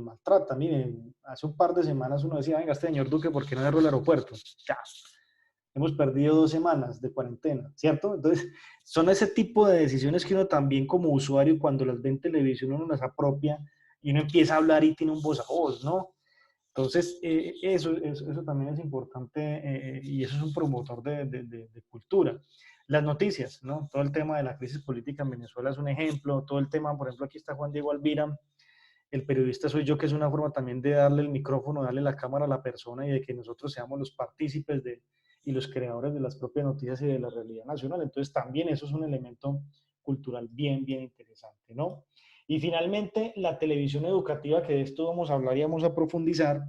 maltrata. Miren, hace un par de semanas uno decía, venga, este señor Duque, ¿por qué no cerró el aeropuerto? Ya, hemos perdido 2 semanas de cuarentena, ¿cierto? Entonces, son ese tipo de decisiones que uno también como usuario, cuando las ve en televisión, uno las apropia y uno empieza a hablar y tiene un voz a voz, ¿no? Entonces, eso también es importante y eso es un promotor de cultura. Las noticias, ¿no? Todo el tema de la crisis política en Venezuela es un ejemplo, todo el tema, por ejemplo, aquí está Juan Diego Alvira, el periodista soy yo, que es una forma también de darle el micrófono, darle la cámara a la persona y de que nosotros seamos los partícipes y los creadores de las propias noticias y de la realidad nacional. Entonces también eso es un elemento cultural bien, bien interesante, ¿no? Y finalmente, la televisión educativa, que de esto vamos a hablar y vamos a profundizar.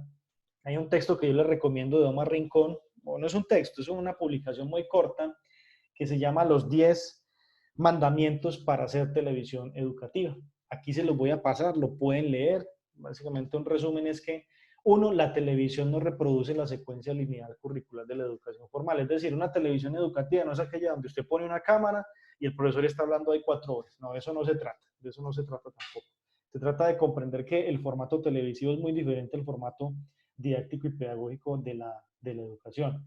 Hay un texto que yo les recomiendo de Omar Rincón, o no es un texto, es una publicación muy corta, que se llama Los 10 mandamientos para hacer televisión educativa. Aquí se los voy a pasar, lo pueden leer. Básicamente un resumen es que, uno, la televisión no reproduce la secuencia lineal curricular de la educación formal. Es decir, una televisión educativa no es aquella donde usted pone una cámara y el profesor está hablando ahí 4 horas. No, eso no se trata, de eso no se trata tampoco. Se trata de comprender que el formato televisivo es muy diferente al formato didáctico y pedagógico de la educación.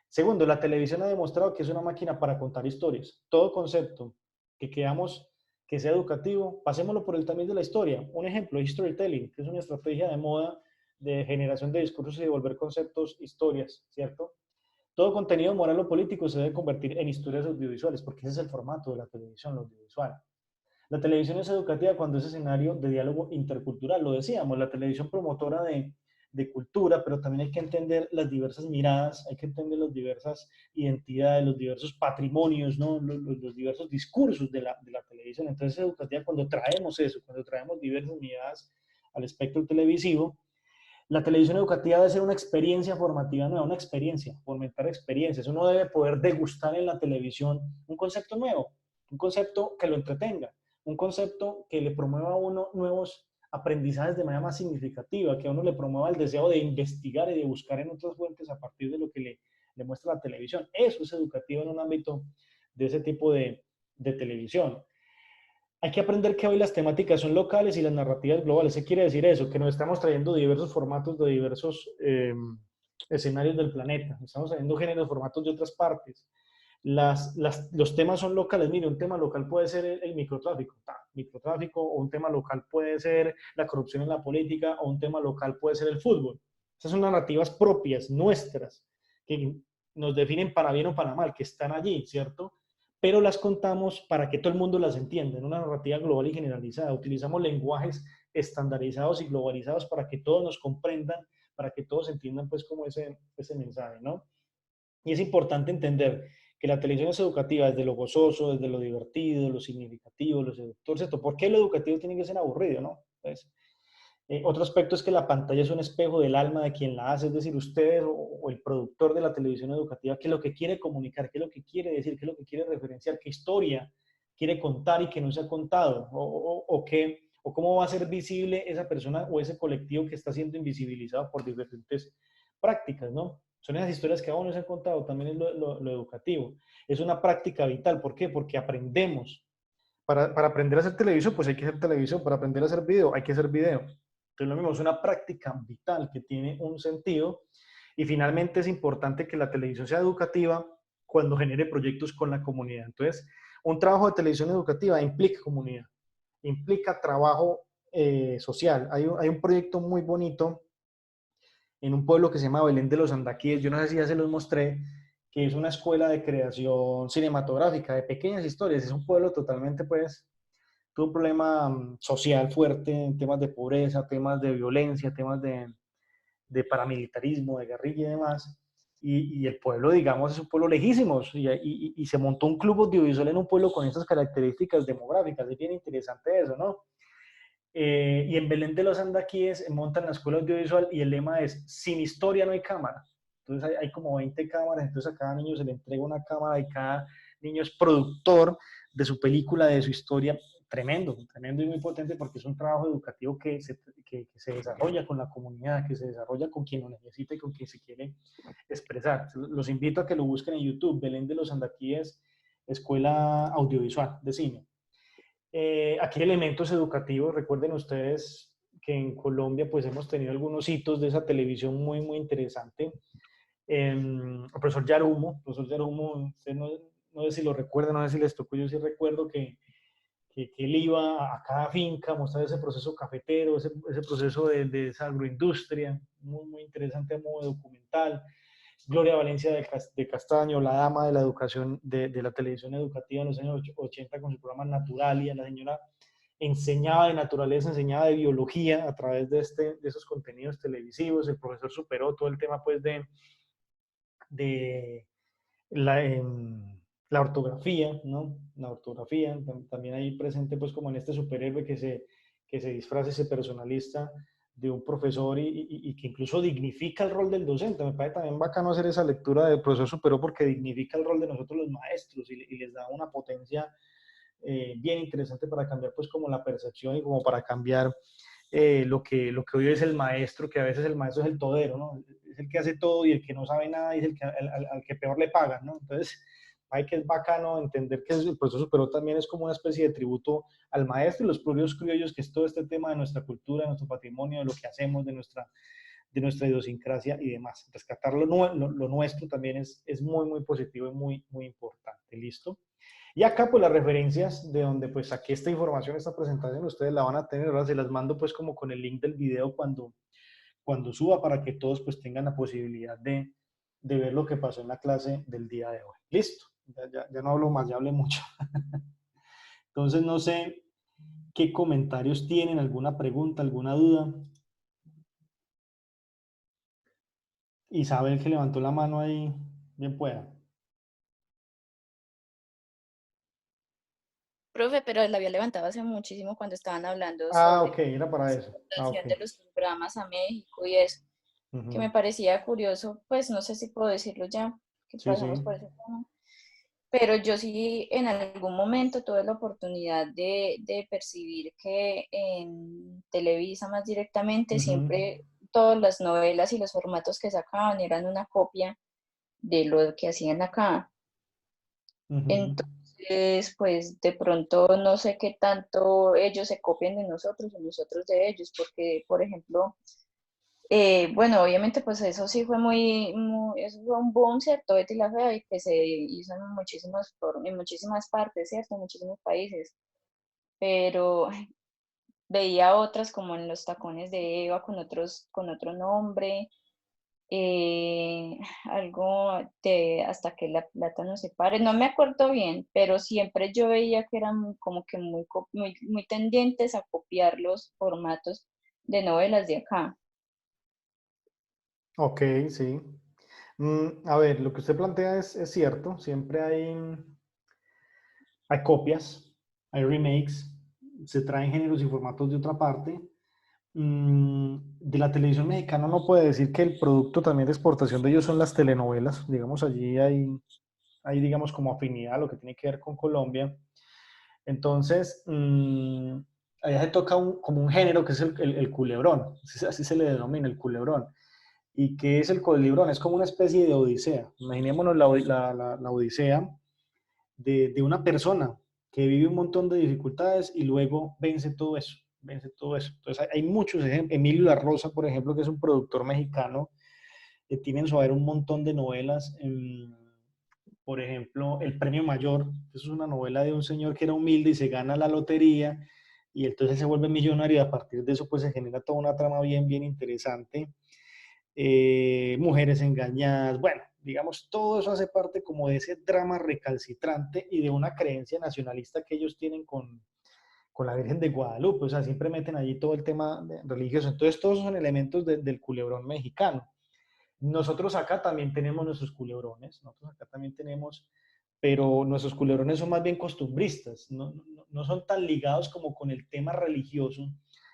Segundo, la televisión ha demostrado que es una máquina para contar historias. Todo concepto que queramos que sea educativo, pasémoslo por el tamiz de la historia. Un ejemplo, storytelling, que es una estrategia de moda de generación de discursos y de volver conceptos historias, ¿cierto? Todo contenido moral o político se debe convertir en historias audiovisuales, porque ese es el formato de la televisión, lo audiovisual. La televisión es educativa cuando es escenario de diálogo intercultural, lo decíamos, la televisión promotora de cultura, pero también hay que entender las diversas miradas, hay que entender las diversas identidades, los diversos patrimonios, ¿no? Los diversos discursos de la televisión. Entonces es educativa cuando traemos eso, cuando traemos diversas miradas al espectro televisivo. La televisión educativa debe ser una experiencia formativa nueva, una experiencia, fomentar experiencias. Uno debe poder degustar en la televisión un concepto nuevo, un concepto que lo entretenga, un concepto que le promueva a uno nuevos aprendizajes de manera más significativa, que a uno le promueva el deseo de investigar y de buscar en otras fuentes a partir de lo que le muestra la televisión. Eso es educativo en un ámbito de ese tipo de televisión. Hay que aprender que hoy las temáticas son locales y las narrativas globales. ¿Qué quiere decir eso? Que nos estamos trayendo diversos formatos de diversos escenarios del planeta. Estamos trayendo géneros, formatos de otras partes. Los temas son locales. Mire, un tema local puede ser el microtráfico, o un tema local puede ser la corrupción en la política, o un tema local puede ser el fútbol. Esas son narrativas propias, nuestras, que nos definen para bien o para mal, que están allí, ¿cierto? Pero las contamos para que todo el mundo las entienda, en una narrativa global y generalizada. Utilizamos lenguajes estandarizados y globalizados para que todos nos comprendan, para que todos entiendan pues como ese mensaje, ¿no? Y es importante entender que la televisión es educativa desde lo gozoso, desde lo divertido, lo significativo, lo seductor, ¿cierto? ¿Por qué lo educativo tiene que ser aburrido, no? Pues, otro aspecto es que la pantalla es un espejo del alma de quien la hace, es decir, usted o el productor de la televisión educativa, qué es lo que quiere comunicar, qué es lo que quiere decir, qué es lo que quiere referenciar, qué historia quiere contar y que no se ha contado, o cómo va a ser visible esa persona o ese colectivo que está siendo invisibilizado por diferentes prácticas, ¿no? Son esas historias que aún no se han contado, también es lo educativo. Es una práctica vital, ¿por qué? Porque aprendemos. Para aprender a hacer televisión, pues hay que hacer televisión. Para aprender a hacer video, hay que hacer video. Entonces, lo mismo, es una práctica vital que tiene un sentido. Y finalmente es importante que la televisión sea educativa cuando genere proyectos con la comunidad. Entonces, un trabajo de televisión educativa implica comunidad, implica trabajo social. Hay un proyecto muy bonito en un pueblo que se llama Belén de los Andaquíes, yo no sé si ya se los mostré, que es una escuela de creación cinematográfica, de pequeñas historias. Es un pueblo totalmente, pues, tuvo un problema social fuerte en temas de pobreza, temas de violencia, temas de paramilitarismo, de guerrilla y demás. Y el pueblo, digamos, es un pueblo lejísimos y se montó un club audiovisual en un pueblo con estas características demográficas. Es bien interesante eso, ¿no? Y en Belén de los Andaquíes montan la escuela audiovisual y el lema es, sin historia no hay cámara. Entonces hay como 20 cámaras, entonces a cada niño se le entrega una cámara y cada niño es productor de su película, de su historia. Tremendo, tremendo y muy potente porque es un trabajo educativo que se desarrolla con la comunidad, que se desarrolla con quien lo necesita y con quien se quiere expresar. Los invito a que lo busquen en YouTube, Belén de los Andaquíes, Escuela Audiovisual de Cine. Aquí elementos educativos, recuerden ustedes que en Colombia pues hemos tenido algunos hitos de esa televisión muy, muy interesante. El profesor Yarumo, usted no sé si lo recuerda, no sé si les tocó, yo sí recuerdo que él iba a cada finca a mostrar ese proceso cafetero, ese proceso de esa agroindustria, muy, muy interesante a modo documental. Gloria Valencia de Castaño, la dama de la educación, de la televisión educativa en los años 80 con su programa Naturalia. La señora enseñaba de naturaleza, enseñaba de biología a través de esos contenidos televisivos. El profesor superó todo el tema pues de la ortografía, ¿no? La ortografía, también ahí presente pues como en este superhéroe que se disfraza y se personalista de un profesor y que incluso dignifica el rol del docente. Me parece también bacano hacer esa lectura del profesor superó porque dignifica el rol de nosotros los maestros y les da una potencia bien interesante para cambiar pues como la percepción y como para cambiar lo que hoy es el maestro, que a veces el maestro es el todero, ¿no? Es el que hace todo y el que no sabe nada y es el que, al que peor le pagan, ¿no? Entonces, hay que es bacano entender que el proceso pero también es como una especie de tributo al maestro y los pueblos criollos, que es todo este tema de nuestra cultura, de nuestro patrimonio, de lo que hacemos, de nuestra idiosincrasia y demás. Rescatar lo nuestro también es muy, muy positivo y muy, muy importante. ¿Listo? Y acá pues las referencias de donde pues saqué esta información, esta presentación, ustedes la van a tener, ahora se las mando pues como con el link del video cuando suba para que todos pues tengan la posibilidad de ver lo que pasó en la clase del día de hoy. Listo, ya no hablo más, ya hablé mucho. Entonces no sé qué comentarios tienen, alguna pregunta, alguna duda. Isabel que levantó la mano ahí, bien pueda. Profe, pero la había levantado hace muchísimo cuando estaban hablando Ah, sobre ok, era para la eso. Ah, ok. exportación de los programas a México y eso, que me parecía curioso, pues no sé si puedo decirlo ya, que Sí, pasamos sí. por ese tema, pero yo sí en algún momento tuve la oportunidad de percibir que en Televisa más directamente siempre todas las novelas y los formatos que sacaban eran una copia de lo que hacían acá. Ujú. Entonces, pues de pronto no sé qué tanto ellos se copian de nosotros o nosotros de ellos, porque, por ejemplo, bueno, obviamente pues eso sí fue eso fue un boom, ¿cierto? Betty la Fea y que se hizo en muchísimas partes, ¿cierto? En muchísimos países, pero ay, veía otras como en Los Tacones de Eva con otro nombre, eh, algo de Hasta que la plata nos separe, no me acuerdo bien, pero siempre yo veía que eran como que muy tendientes a copiar los formatos de novelas de acá. Ok, sí. A ver, lo que usted plantea es cierto, siempre hay copias, hay remakes, se traen géneros y formatos de otra parte. De la televisión mexicana no puede decir que el producto también de exportación de ellos son las telenovelas, digamos, allí hay digamos, como afinidad a lo que tiene que ver con Colombia. Entonces, allá se toca como un género que es el culebrón, así se le denomina, el culebrón. ¿Y qué es el culebrón? Es como una especie de odisea. Imaginémonos la odisea de una persona que vive un montón de dificultades y luego vence todo eso, vence todo eso. Entonces hay muchos ejemplos. Emilio La Rosa, por ejemplo, que es un productor mexicano, tiene en su haber un montón de novelas. Por ejemplo, El Premio Mayor, eso es una novela de un señor que era humilde y se gana la lotería y entonces se vuelve millonario y a partir de eso pues se genera toda una trama bien interesante. Mujeres engañadas, bueno, digamos, todo eso hace parte como de ese drama recalcitrante y de una creencia nacionalista que ellos tienen con la Virgen de Guadalupe, o sea, siempre meten allí todo el tema religioso. Entonces, todos son elementos del culebrón mexicano. Nosotros acá también tenemos nuestros culebrones, nosotros acá también tenemos, pero nuestros culebrones son más bien costumbristas, no son tan ligados como con el tema religioso,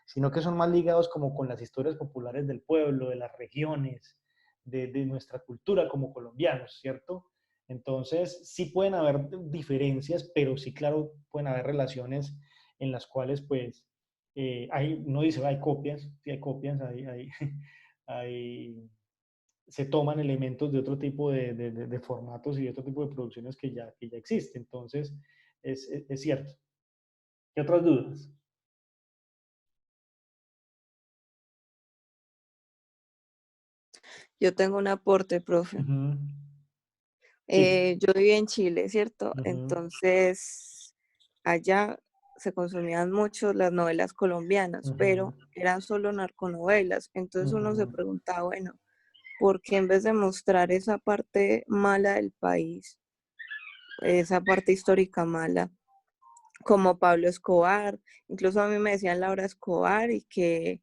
sino que son más ligados como con las historias populares del pueblo, de las regiones, de nuestra cultura como colombianos, ¿cierto? Entonces, sí pueden haber diferencias, pero sí, claro, pueden haber relaciones en las cuales, pues, uno dice, hay copias, sí hay copias, hay se toman elementos de otro tipo de formatos y de otro tipo de producciones que ya existen. Entonces, es cierto. ¿Qué otras dudas? Yo tengo un aporte, profe. Ujú. Sí. Yo viví en Chile, ¿cierto? Ujú, Entonces, allá se consumían mucho las novelas colombianas, ujú, pero eran solo narconovelas. Entonces uno se ujú, preguntaba, bueno, ¿por qué en vez de mostrar esa parte mala del país, esa parte histórica mala, como Pablo Escobar, incluso a mí me decían Laura Escobar y que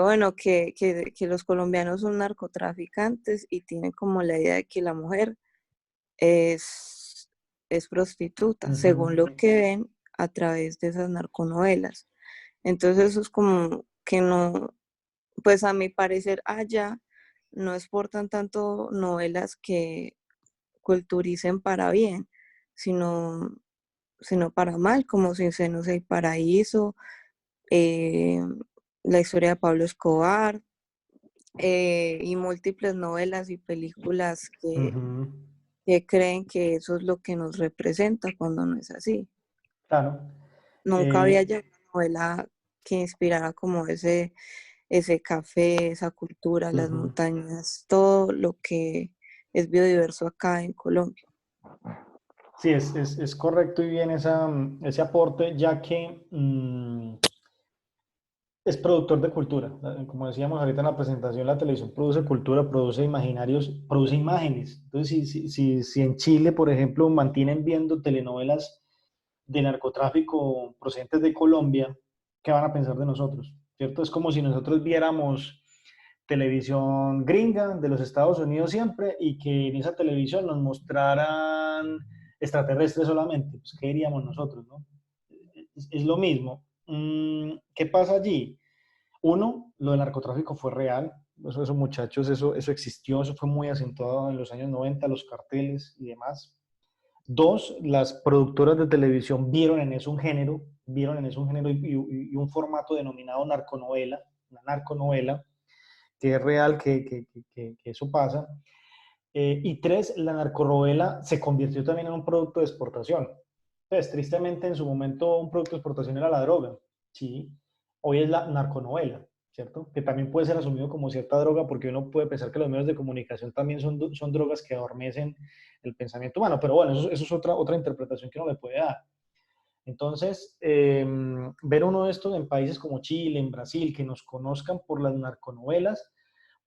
bueno, que los colombianos son narcotraficantes y tienen como la idea de que la mujer es, es prostituta, según ujú. lo que ven a través de esas narconovelas. Entonces eso es como que no, pues a mi parecer allá no exportan tanto novelas que culturicen para bien, sino, sino para mal, como Sin senos y paraíso, eh, la historia de Pablo Escobar, y múltiples novelas y películas Ujú. que creen que eso es lo que nos representa cuando no es así. Claro. Nunca había Eh, ya una novela que inspirara como ese café, esa cultura, las ujú. montañas, todo lo que es biodiverso acá en Colombia. Sí, es correcto y bien ese aporte, ya que es productor de cultura. Como decíamos ahorita en la presentación, la televisión produce cultura, produce imaginarios, produce imágenes. Entonces, si en Chile, por ejemplo, mantienen viendo telenovelas de narcotráfico procedentes de Colombia, ¿qué van a pensar de nosotros? ¿Cierto? Es como si nosotros viéramos televisión gringa de los Estados Unidos siempre y que en esa televisión nos mostraran extraterrestres solamente. Pues, ¿qué diríamos nosotros, no? Es lo mismo. ¿Qué pasa allí? Uno, lo del narcotráfico fue real, esos muchachos, eso existió, eso fue muy acentuado en los años 90, los carteles y demás. Dos, las productoras de televisión vieron en eso un género y un formato denominado narconovela, una narconovela, que es real que eso pasa. Y tres, la narconovela se convirtió también en un producto de exportación. Pues tristemente en su momento un producto de exportación era la droga, ¿sí? Hoy es la narconovela, ¿cierto? Que también puede ser asumido como cierta droga porque uno puede pensar que los medios de comunicación también son drogas que adormecen el pensamiento humano, pero bueno, eso es otra interpretación que uno le puede dar. Entonces, ver uno de estos en países como Chile, en Brasil, que nos conozcan por las narconovelas,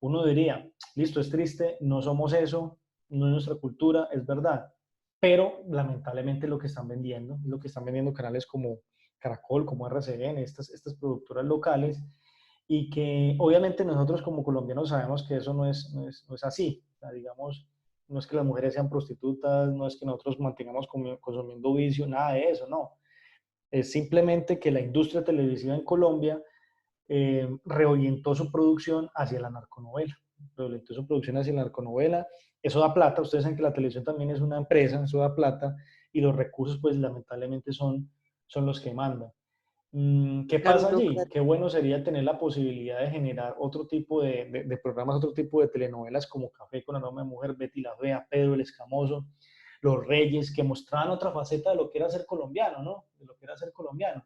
uno diría, listo, es triste, no somos eso, no es nuestra cultura, es verdad, pero lamentablemente lo que están vendiendo canales como Caracol, como RCN, estas productoras locales, y que obviamente nosotros como colombianos sabemos que eso no es así, o sea, digamos, no es que las mujeres sean prostitutas, no es que nosotros mantengamos consumiendo vicio, nada de eso, no. Es simplemente que la industria televisiva en Colombia reorientó su producción hacia la narconovela. Reorientó su producción hacia la narconovela. Eso da plata. Ustedes saben que la televisión también es una empresa, eso da plata. Y los recursos, pues lamentablemente son los que mandan. ¿Qué Claro, pasa allí? lucrar. Qué bueno sería tener la posibilidad de generar otro tipo de programas, otro tipo de telenovelas como Café con aroma de mujer, Betty la Fea, Pedro el Escamoso, Los Reyes, que mostraban otra faceta de lo que era ser colombiano, ¿no? De lo que era ser colombiano.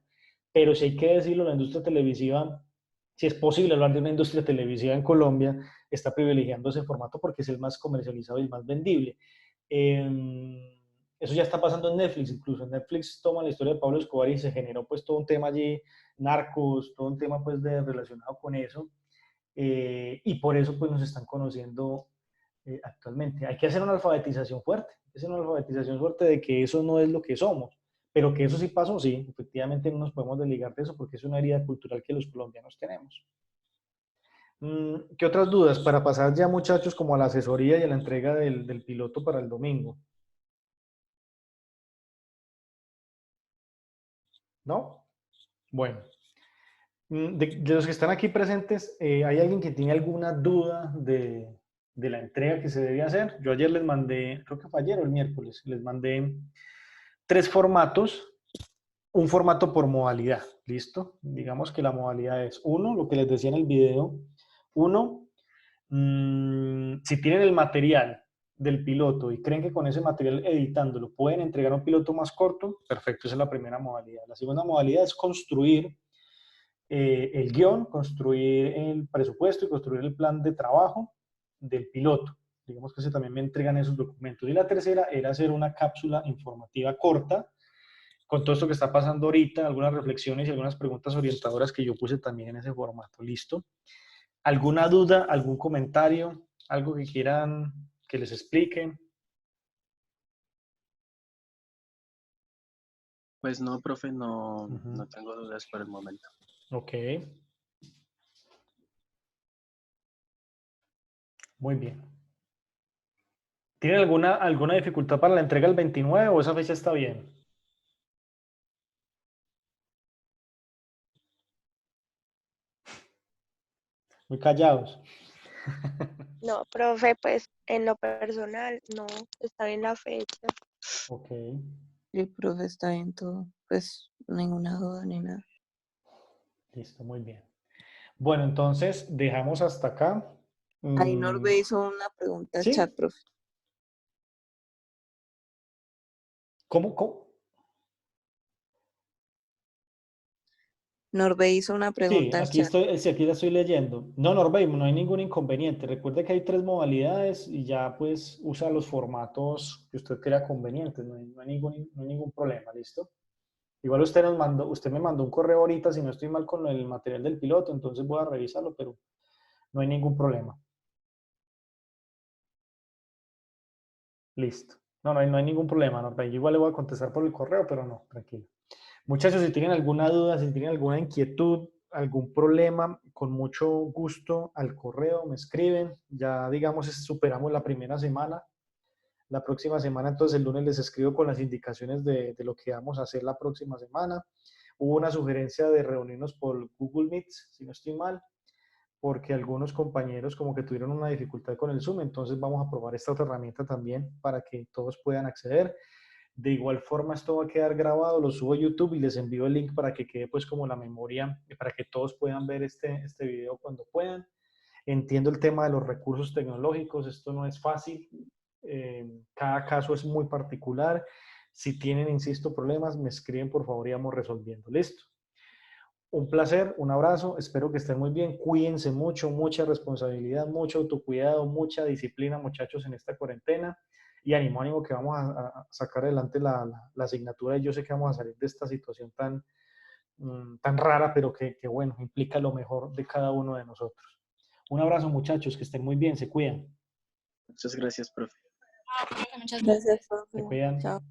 Pero si hay que decirlo, la industria televisiva, si es posible hablar de una industria televisiva en Colombia, está privilegiando ese formato porque es el más comercializado y el más vendible. Eso ya está pasando en Netflix, incluso en Netflix toma la historia de Pablo Escobar y se generó pues todo un tema allí, narcos, todo un tema pues relacionado con eso, y por eso pues nos están conociendo actualmente. Hay que hacer una alfabetización fuerte, hay que hacer una alfabetización fuerte de que eso no es lo que somos, pero que eso sí pasó, sí, efectivamente no nos podemos desligar de eso porque es una herida cultural que los colombianos tenemos. ¿Qué otras dudas? Para pasar ya, muchachos, como a la asesoría y a la entrega del piloto para el domingo. ¿No? Bueno, de los que están aquí presentes, ¿hay alguien que tiene alguna duda de la entrega que se debe hacer? Yo ayer les mandé, creo que fue ayer o el miércoles, les mandé tres formatos, un formato por modalidad, ¿listo? Digamos que la modalidad es uno, lo que les decía en el video, uno, si tienen el material del piloto y creen que con ese material editándolo pueden entregar un piloto más corto, perfecto, esa es la primera modalidad. La segunda modalidad es construir el guión, construir el presupuesto y construir el plan de trabajo del piloto. Digamos que se también me entregan esos documentos. Y la tercera era hacer una cápsula informativa corta con todo esto que está pasando ahorita, algunas reflexiones y algunas preguntas orientadoras que yo puse también en ese formato. ¿Listo? ¿Alguna duda, algún comentario, algo que quieran que les expliquen? Pues no, profe, no, Uh-huh. no tengo dudas por el momento. Ok, muy bien. ¿Tienen alguna dificultad para la entrega el 29 o esa fecha está bien? Muy callados. No, profe, pues en lo personal no está bien la fecha. Ok, El profe está en todo, pues ninguna duda ni nada. listo, muy bien. Bueno, entonces dejamos hasta acá. Ahí Mm, Norbe hizo una pregunta al chat, ¿Sí? profe. ¿Cómo? Norbe hizo una Sí, pregunta al chat. sí, aquí la estoy leyendo. No, Norbey, no hay ningún inconveniente. Recuerde que hay tres modalidades y ya pues usa los formatos que usted crea convenientes. No hay ningún problema, ¿listo? Igual usted me mandó un correo ahorita, si no estoy mal con el material del piloto, entonces voy a revisarlo, pero no hay ningún problema. Listo. No hay ningún problema, Norbey. Yo igual le voy a contestar por el correo, pero no, tranquilo. Muchachos, si tienen alguna duda, si tienen alguna inquietud, algún problema, con mucho gusto al correo me escriben. Ya, digamos, superamos la primera semana. La próxima semana, entonces el lunes les escribo con las indicaciones de lo que vamos a hacer la próxima semana. Hubo una sugerencia de reunirnos por Google Meet, si no estoy mal, porque algunos compañeros como que tuvieron una dificultad con el Zoom, entonces vamos a probar esta otra herramienta también para que todos puedan acceder. De igual forma, esto va a quedar grabado, lo subo a YouTube y les envío el link para que quede pues como la memoria, para que todos puedan ver este video cuando puedan. Entiendo el tema de los recursos tecnológicos, esto no es fácil, cada caso es muy particular. Si tienen, insisto, problemas, me escriben por favor y vamos resolviendo. Listo. Un placer, un abrazo, espero que estén muy bien, cuídense mucho, mucha responsabilidad, mucho autocuidado, mucha disciplina, muchachos, en esta cuarentena, y ánimo, ánimo que vamos a sacar adelante la asignatura, y yo sé que vamos a salir de esta situación tan rara, pero que bueno, implica lo mejor de cada uno de nosotros. Un abrazo, muchachos, que estén muy bien, se cuidan. Muchas gracias, profe. Gracias, profe. Se cuidan. Chao.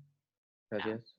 Gracias.